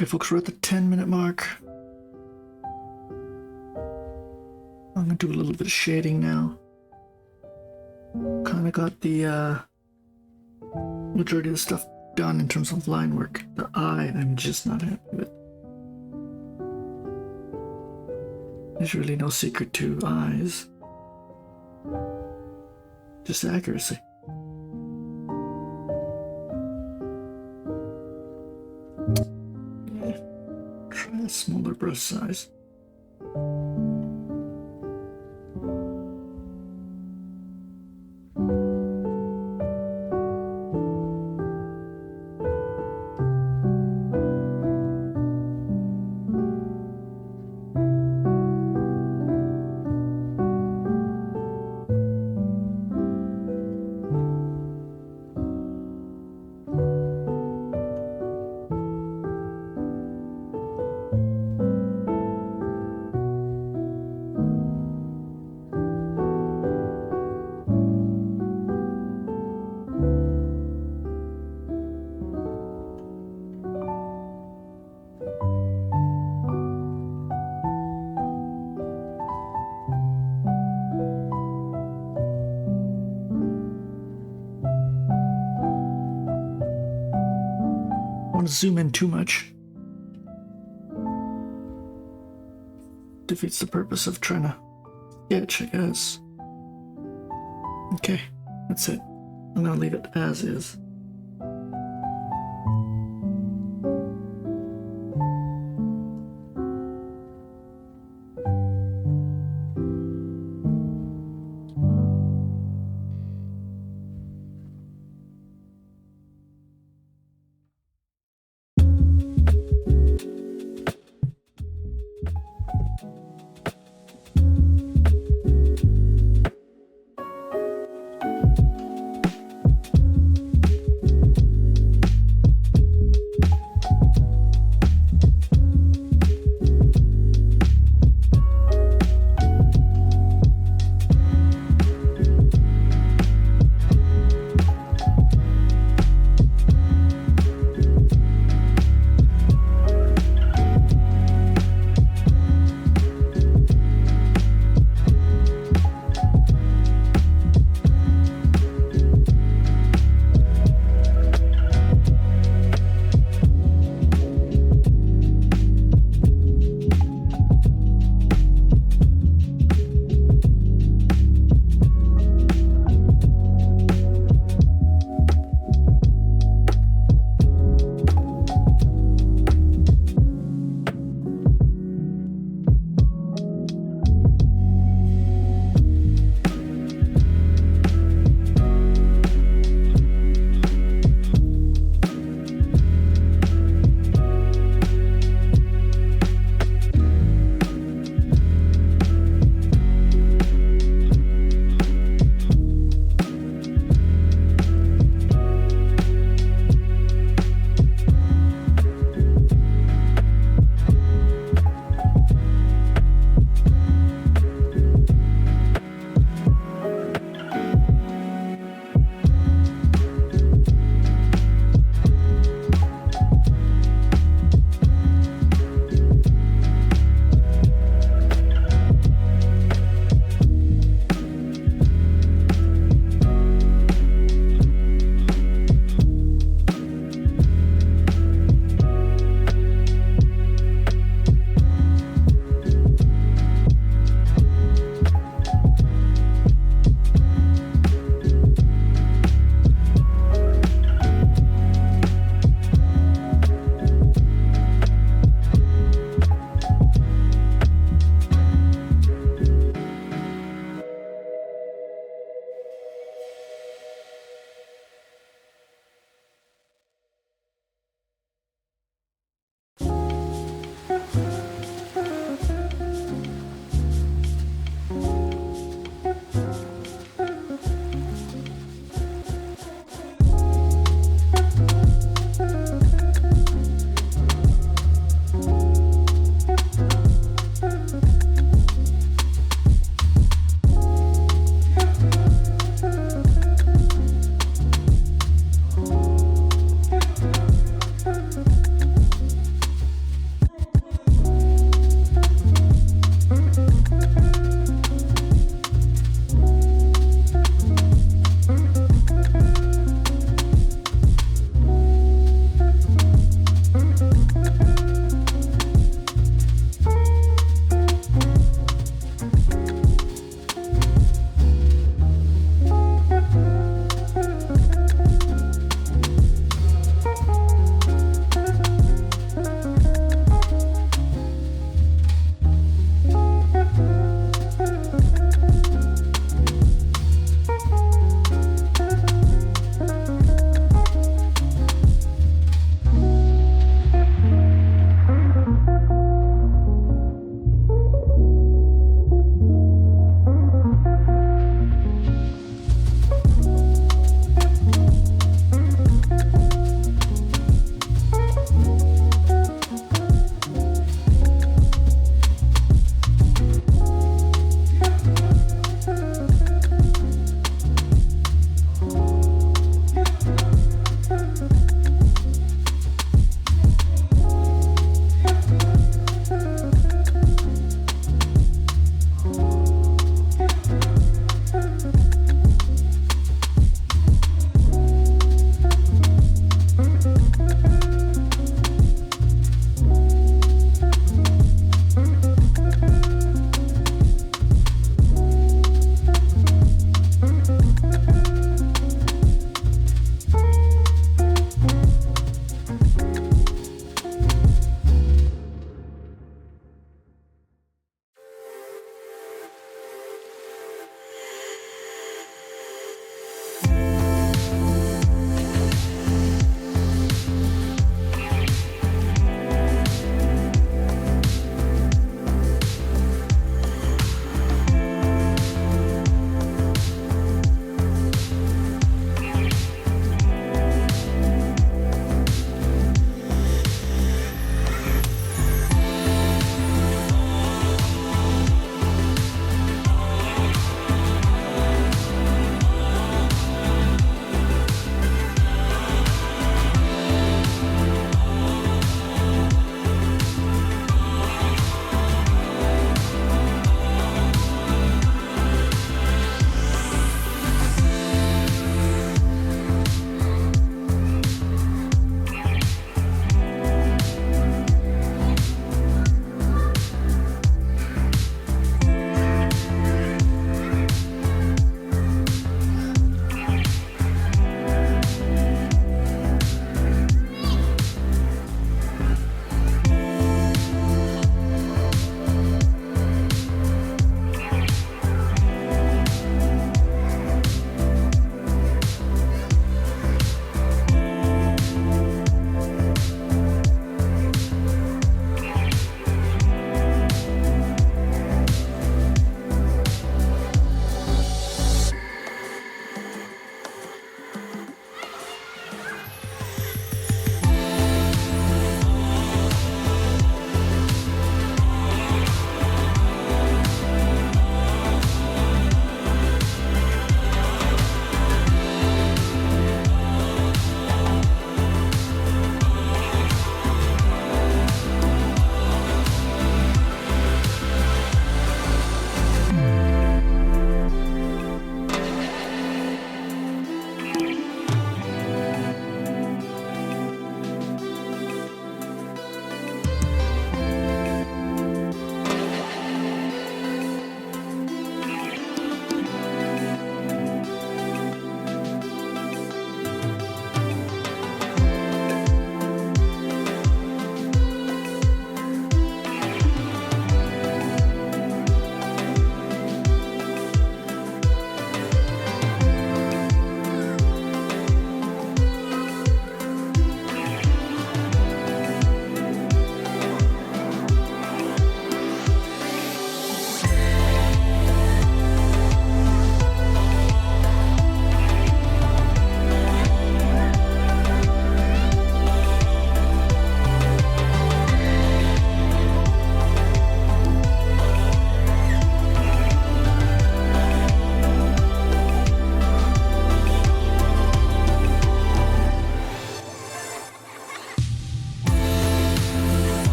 Okay, folks, we're at the 10-minute mark. I'm gonna do a little bit of shading now. Kind of got the majority of the stuff done in terms of line work. The eye, I'm just not happy with. There's really no secret to eyes. Just accuracy. Yeah. Try a smaller brush size. Want to zoom in too much. Defeats the purpose of trying to sketch, I guess. Okay, that's it. I'm gonna leave it as is.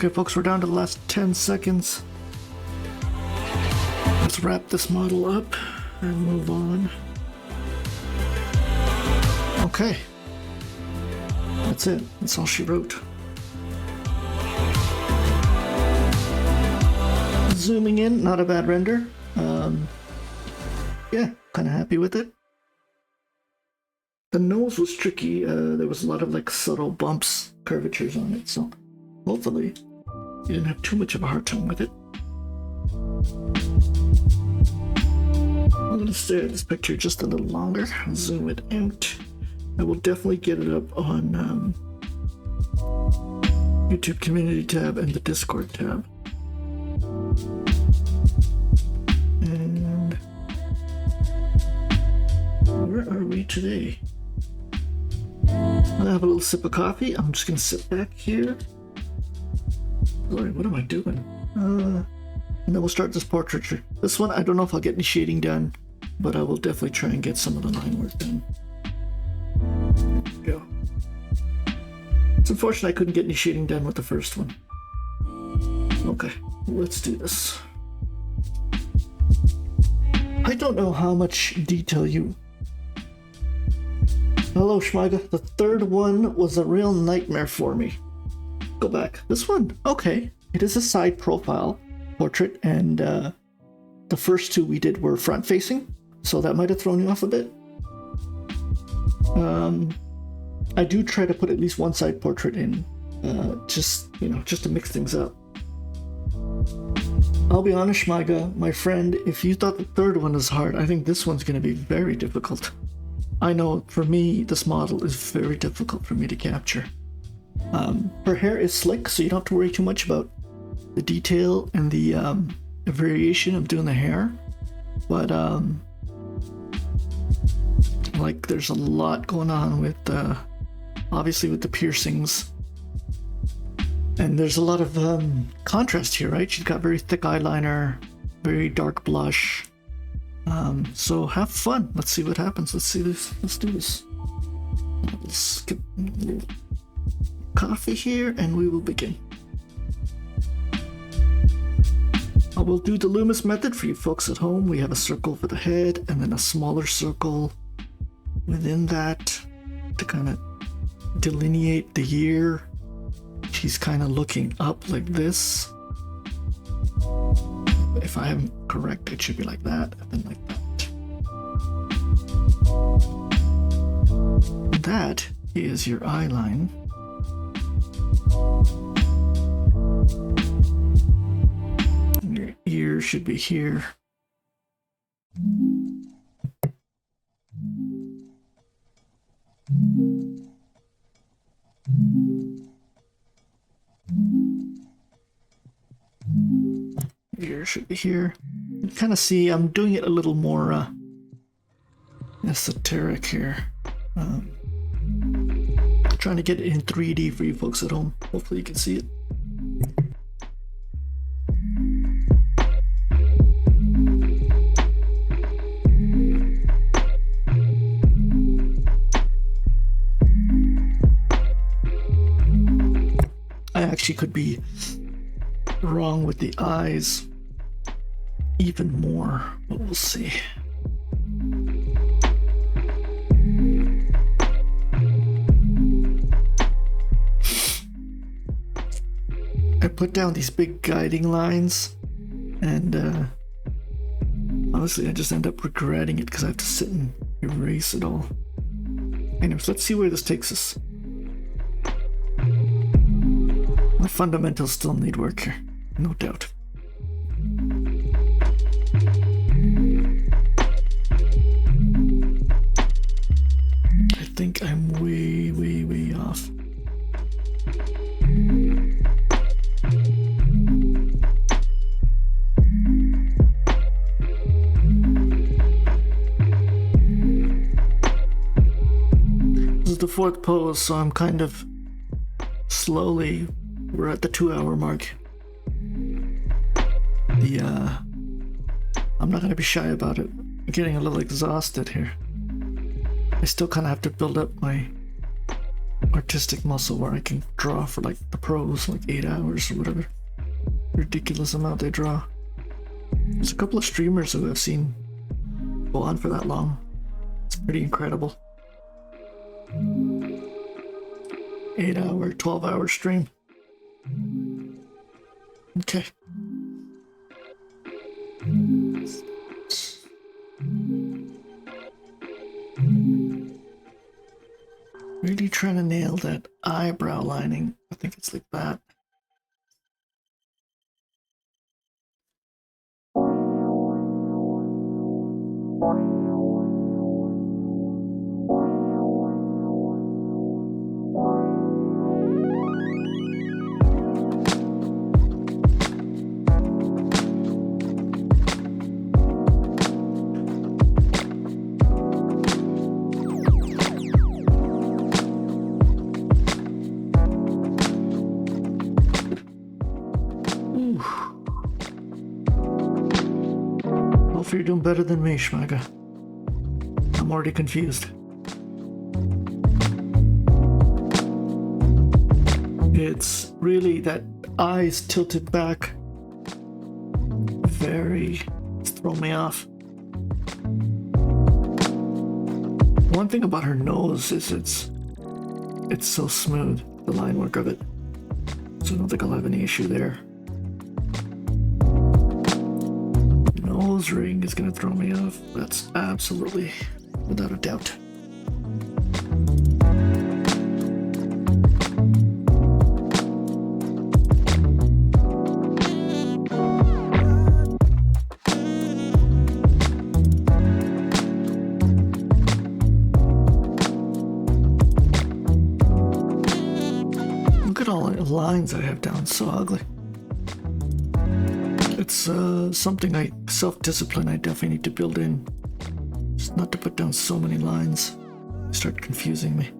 Okay, folks, we're down to the last 10 seconds. Let's wrap this model up and move on. Okay. That's it. That's all she wrote. Zooming in, not a bad render. Yeah, kind of happy with it. The nose was tricky. There was a lot of like subtle bumps, curvatures on it, so hopefully you didn't have too much of a hard time with it. I'm gonna stare at this picture just a little longer, zoom it out. I will definitely get it up on YouTube community tab and the Discord tab. And where are we today? I'm gonna have a little sip of coffee. I'm just gonna sit back here. Sorry, what am I doing? And then we'll start this portraiture. This one, I don't know if I'll get any shading done, but I will definitely try and get some of the line work done. There we go. It's unfortunate I couldn't get any shading done with the first one. Okay, let's do this. I don't know how much detail you... Hello, Schmeiga. The third one was a real nightmare for me. Go back. This one, okay. It is a side profile portrait, and the first two we did were front facing, so that might have thrown you off a bit. I do try to put at least one side portrait in, just to mix things up. I'll be honest, Schmeiga, my friend, if you thought the third one was hard, I think this one's going to be very difficult. I know, for me, this model is very difficult for me to capture. Her hair is slick, so you don't have to worry too much about the detail and the variation of doing the hair. But, like, there's a lot going on with, obviously with the piercings. And there's a lot of contrast here, right? She's got very thick eyeliner, very dark blush. So have fun. Let's see what happens. Let's see this. Let's do this. Let's skip a little coffee here, and we will begin. I will do the Loomis method for you folks at home. We have a circle for the head, and then a smaller circle within that to kind of delineate the ear. She's kind of looking up like this. If I am correct, it should be like that, and then like that. That is your eye line. Your ear should be here. Ear should be here. You kind of see I'm doing it a little more esoteric here. Trying to get it in 3D for you folks at home. Hopefully you can see it. I actually could be wrong with the eyes even more, but we'll see. I put down these big guiding lines, and honestly I just end up regretting it because I have to sit and erase it all. Anyways, let's see where this takes us. The fundamentals still need work here, no doubt. I think I'm way off. This is the fourth pose, so I'm kind of slowly, we're at the 2-hour mark. I'm not gonna be shy about it. I'm getting a little exhausted here. I still kind of have to build up my artistic muscle where I can draw for like the pros, like 8 hours or whatever ridiculous amount they draw. There's a couple of streamers who I've seen go on for that long. It's pretty incredible. 8-hour, 12-hour stream. Okay. Really trying to nail that eyebrow lining. I think it's like that. Hopefully you're doing better than me, Schmaga. I'm already confused. It's really that eyes tilted back. It's thrown me off. One thing about her nose is it's so smooth, the line work of it. So I don't think I'll have any issue there. Nose ring is gonna throw me off. That's absolutely without a doubt. Look at all the lines I have down, so ugly. It's something self-discipline I definitely need to build in. Just not to put down so many lines. They start confusing me.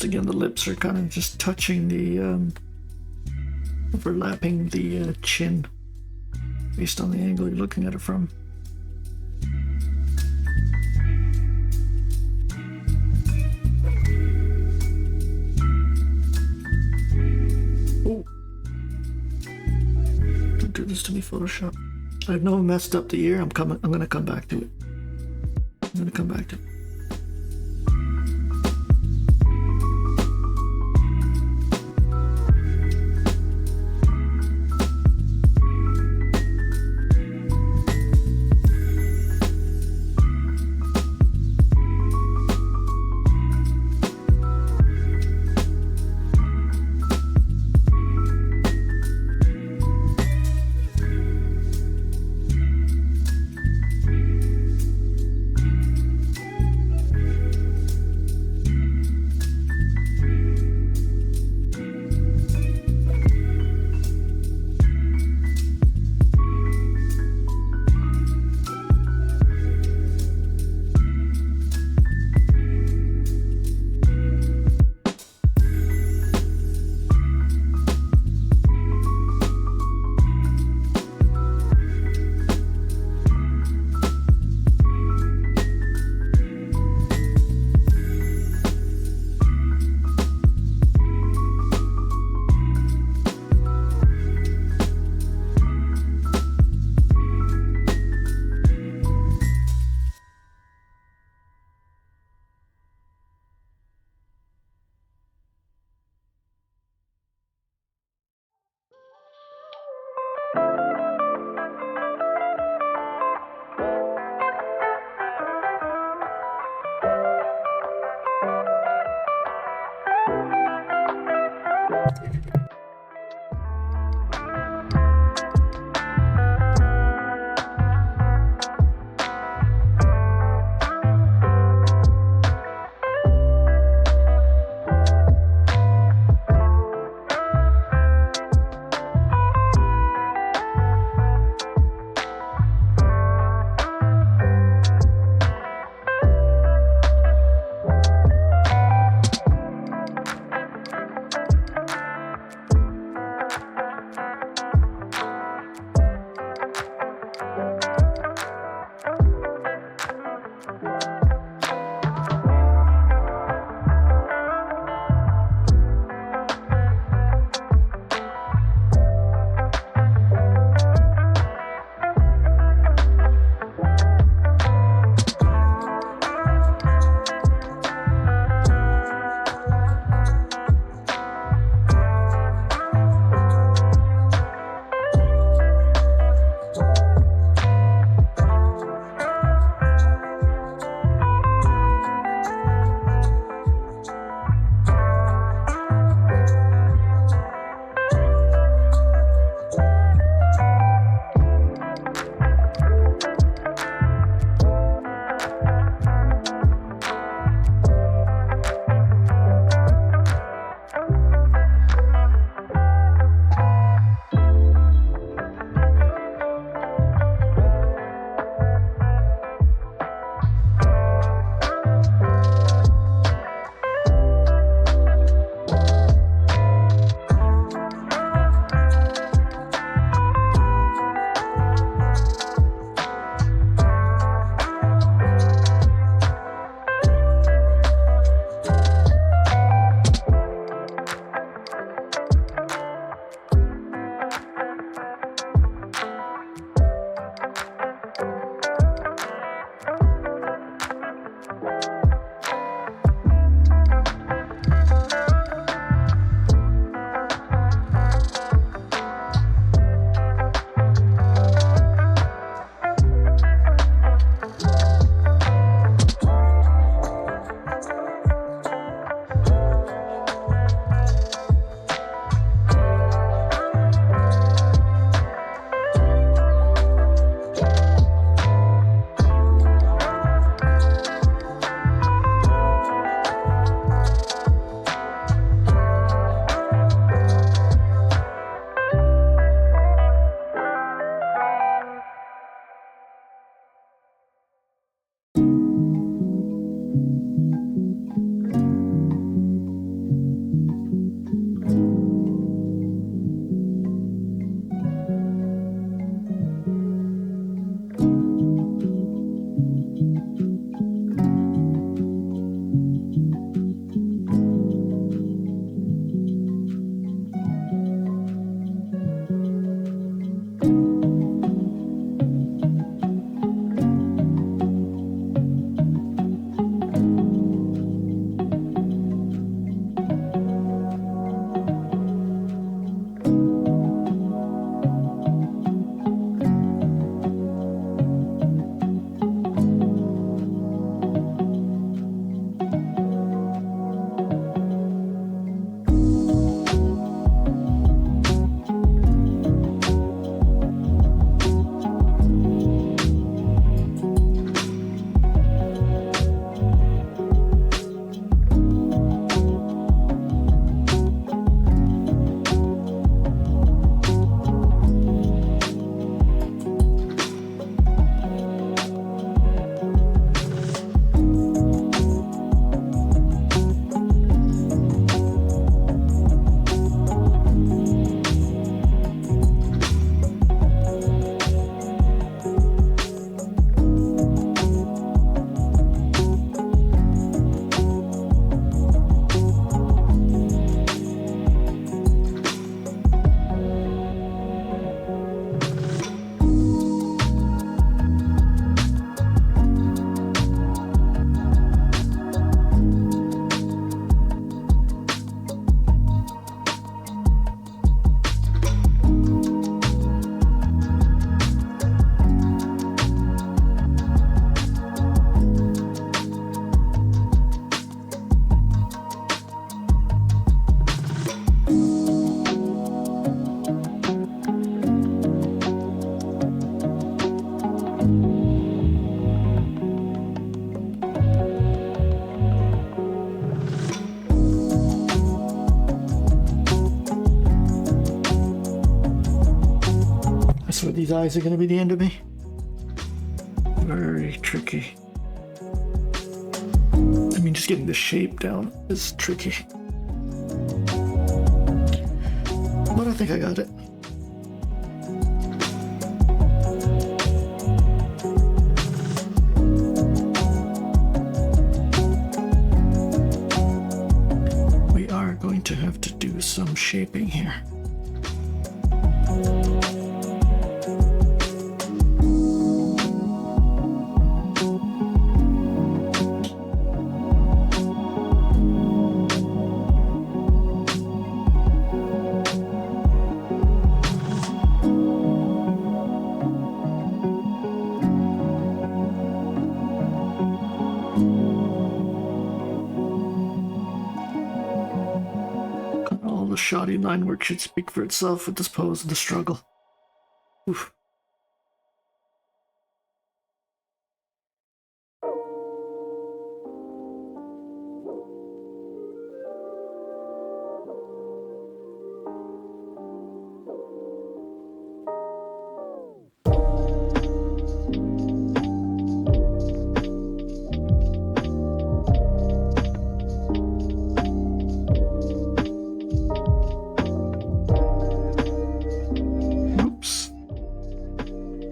Again, the lips are kind of just touching the overlapping the chin based on the angle you're looking at it from. Oh, don't do this to me, Photoshop. I know I messed up the ear. I'm gonna come back to it. I'm gonna come back to it. where these eyes are going to be the end of me. Very tricky. I mean, just getting the shape down is tricky. But I think I got it. We are going to have to do some shaping here. The shoddy line work should speak for itself with this pose and the struggle. Oof.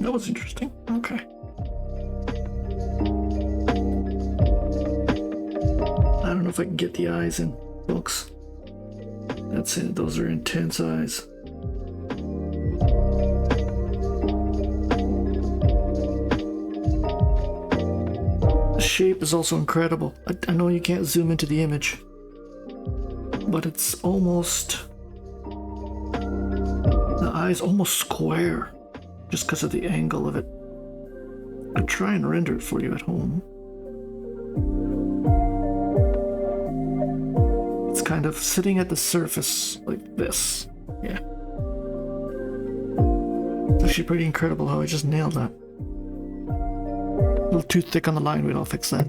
That was interesting. Okay. I don't know if I can get the eyes in, folks. That's it. Those are intense eyes. The shape is also incredible. I know you can't zoom into the image, but it's almost... the eye's almost square. Just because of the angle of it. I'll try and render it for you at home. It's kind of sitting at the surface like this. Yeah. It's actually pretty incredible how I just nailed that. A little too thick on the line, we'll fix that.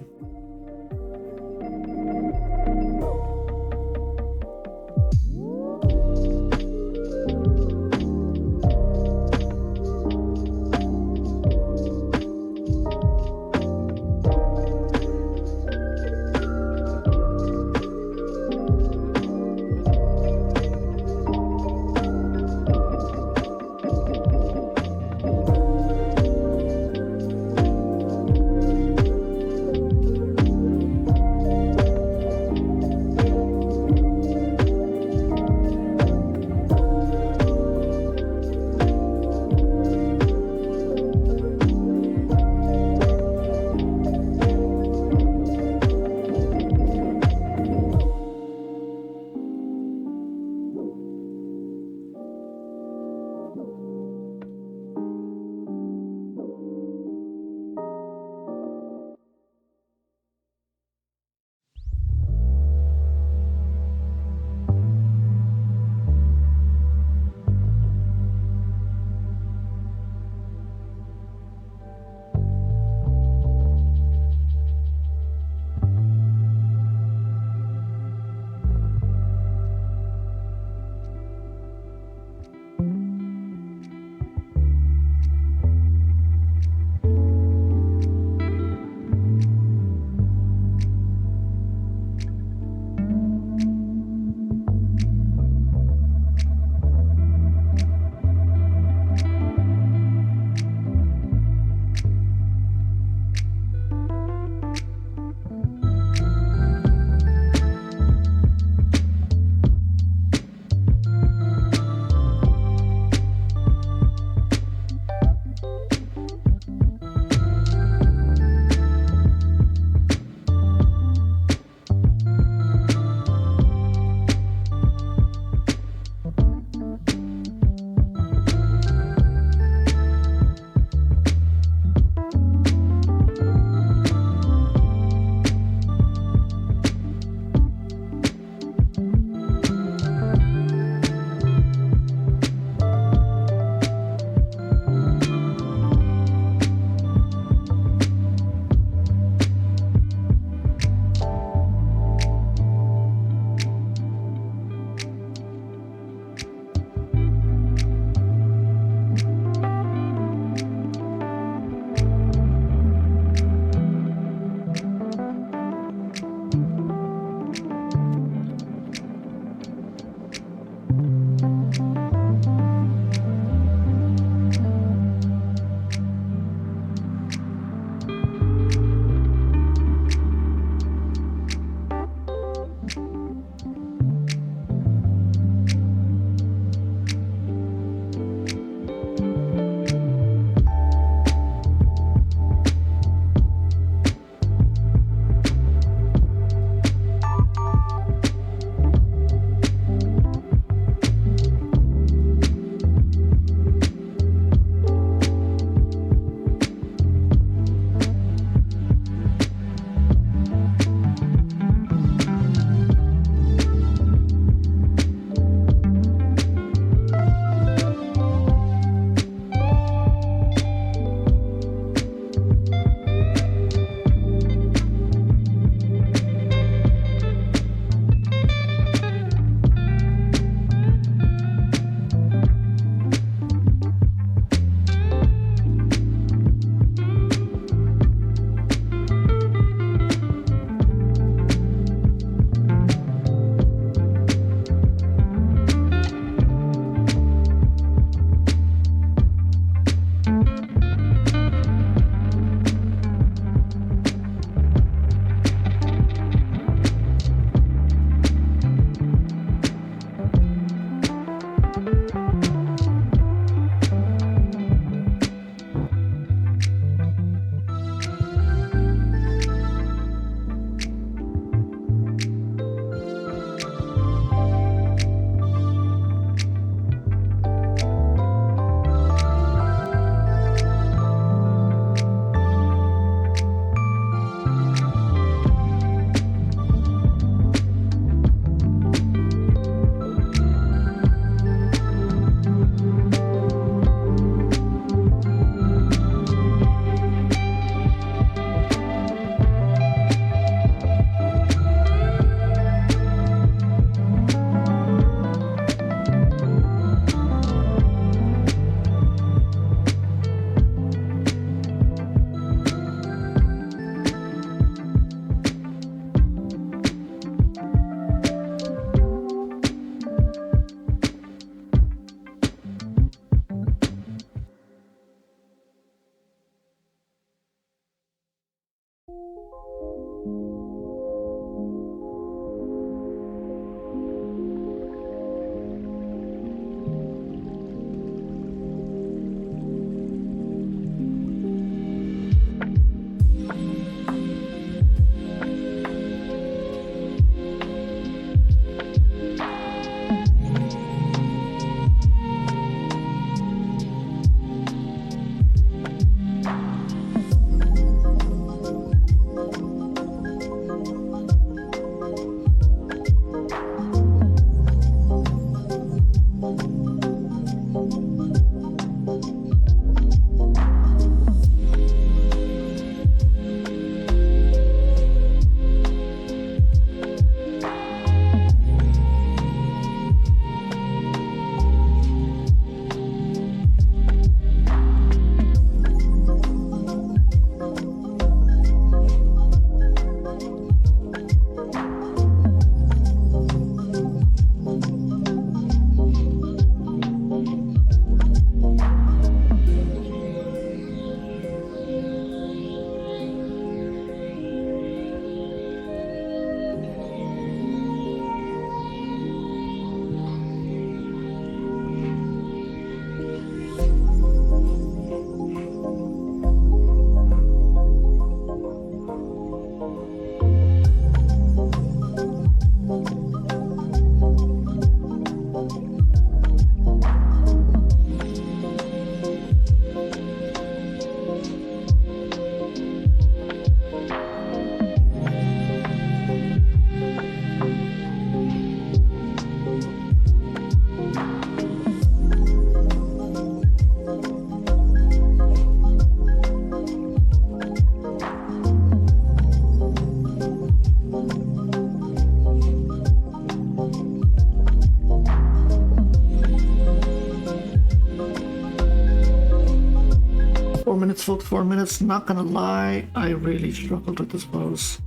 minutes, folks, 4 minutes. Not gonna lie, I really struggled with this pose.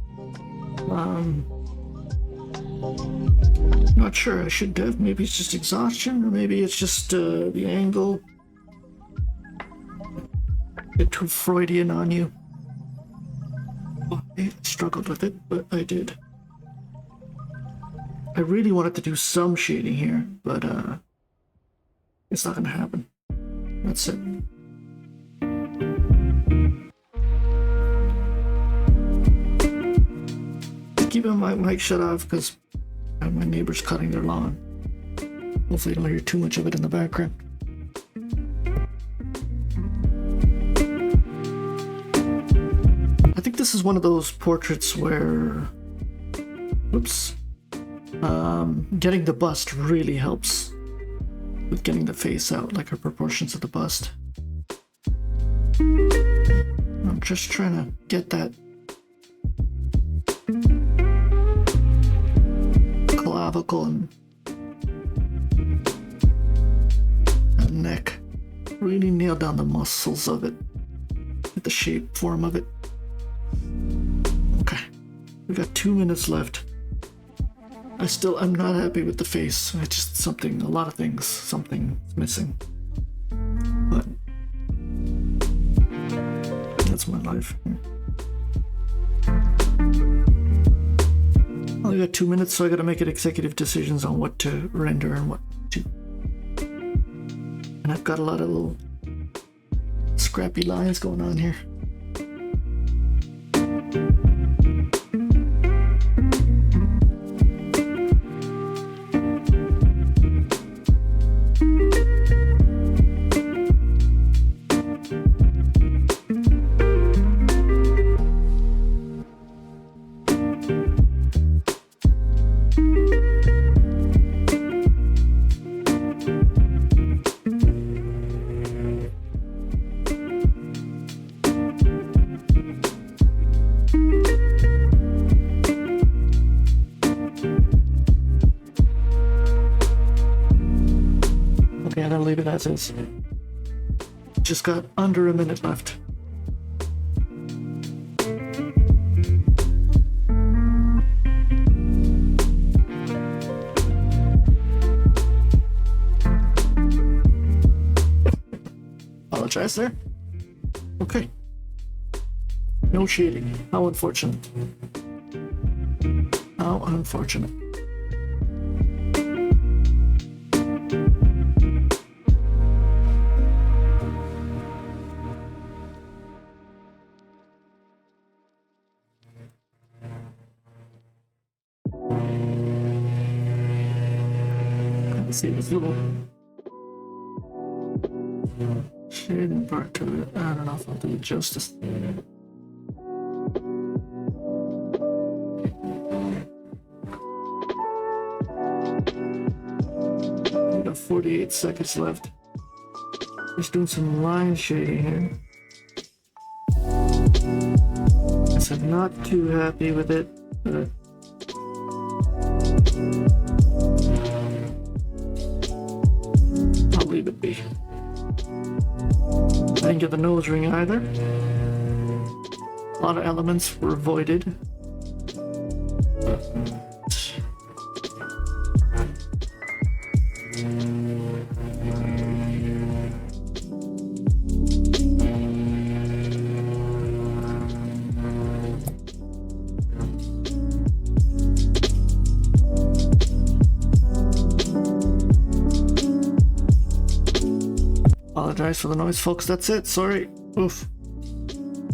Not sure I should have. Maybe it's just exhaustion, or maybe it's just the angle. Get too Freudian on you. I struggled with it, but I did. I really wanted to do some shading here, but it's not gonna happen. That's it. Keeping my mic shut off because my neighbor's cutting their lawn. Hopefully you don't hear too much of it in the background. I think this is one of those portraits where, oops, getting the bust really helps with getting the face out, like her proportions of the bust. I'm just trying to get that clavicle and that neck. Really nail down the muscles of it, get the shape, form of it. Okay, we got 2 minutes left. I'm not happy with the face. It's just something, a lot of things, something's missing. But that's my life. I only got 2 minutes, so I gotta make executive decisions on what to render and what to. And I've got a lot of little scrappy lines going on here. Okay, I'm gonna leave it as is. Just got under a minute left. Apologize there. Okay. No shading. How unfortunate. How unfortunate. See this little shading part to it. I don't know if I'll do it justice. We got 48 seconds left. Just doing some line shading here. I said not too happy with it, but leave it be. I didn't get the nose ring either. A lot of elements were avoided. Apologize for the noise, folks. That's it. Sorry. Oof.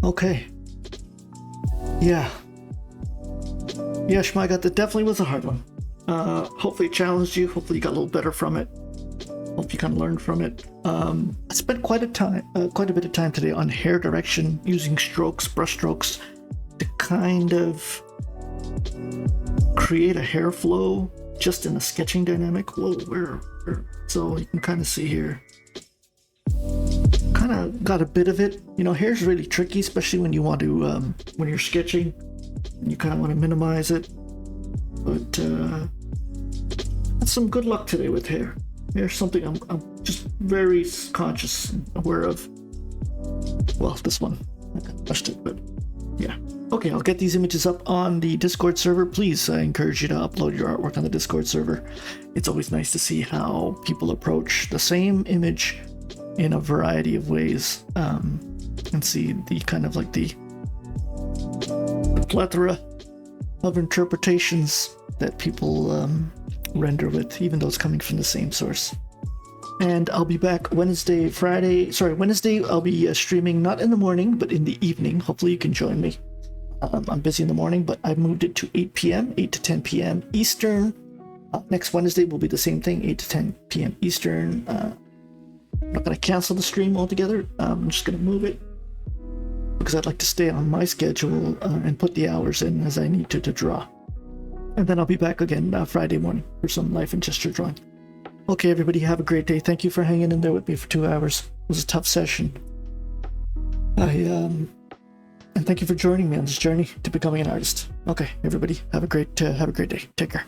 Okay. Yeah, Shmaigat, that definitely was a hard one. Hopefully it challenged you. Hopefully you got a little better from it. Hope you kind of learned from it. I spent quite a bit of time today on hair direction, using strokes, brush strokes, to kind of create a hair flow just in a sketching dynamic. Whoa, where? So you can kind of see here. Kind of got a bit of it. You know, hair's really tricky, especially when you want to, when you're sketching, and you kind of want to minimize it. But that's some good luck today with hair. Hair's something I'm just very conscious and aware of. Well, this one. I kind of rushed it, but yeah. Okay, I'll get these images up on the Discord server. Please, I encourage you to upload your artwork on the Discord server. It's always nice to see how people approach the same image in a variety of ways, and see the kind of like the plethora of interpretations that people render with, even though it's coming from the same source. And I'll be back Wednesday I'll be streaming not in the morning but in the evening. Hopefully you can join me. I'm busy in the morning, but I moved it to 8 p.m., 8 to 10 p.m. Eastern. Next Wednesday will be the same thing, 8 to 10 p.m. Eastern. I'm not going to cancel the stream altogether. I'm just going to move it because I'd like to stay on my schedule and put the hours in as I need to draw. And then I'll be back again Friday morning for some life and gesture drawing. Okay, everybody, have a great day. Thank you for hanging in there with me for 2 hours. It was a tough session. And thank you for joining me on this journey to becoming an artist. Okay, everybody, have a great day. Take care.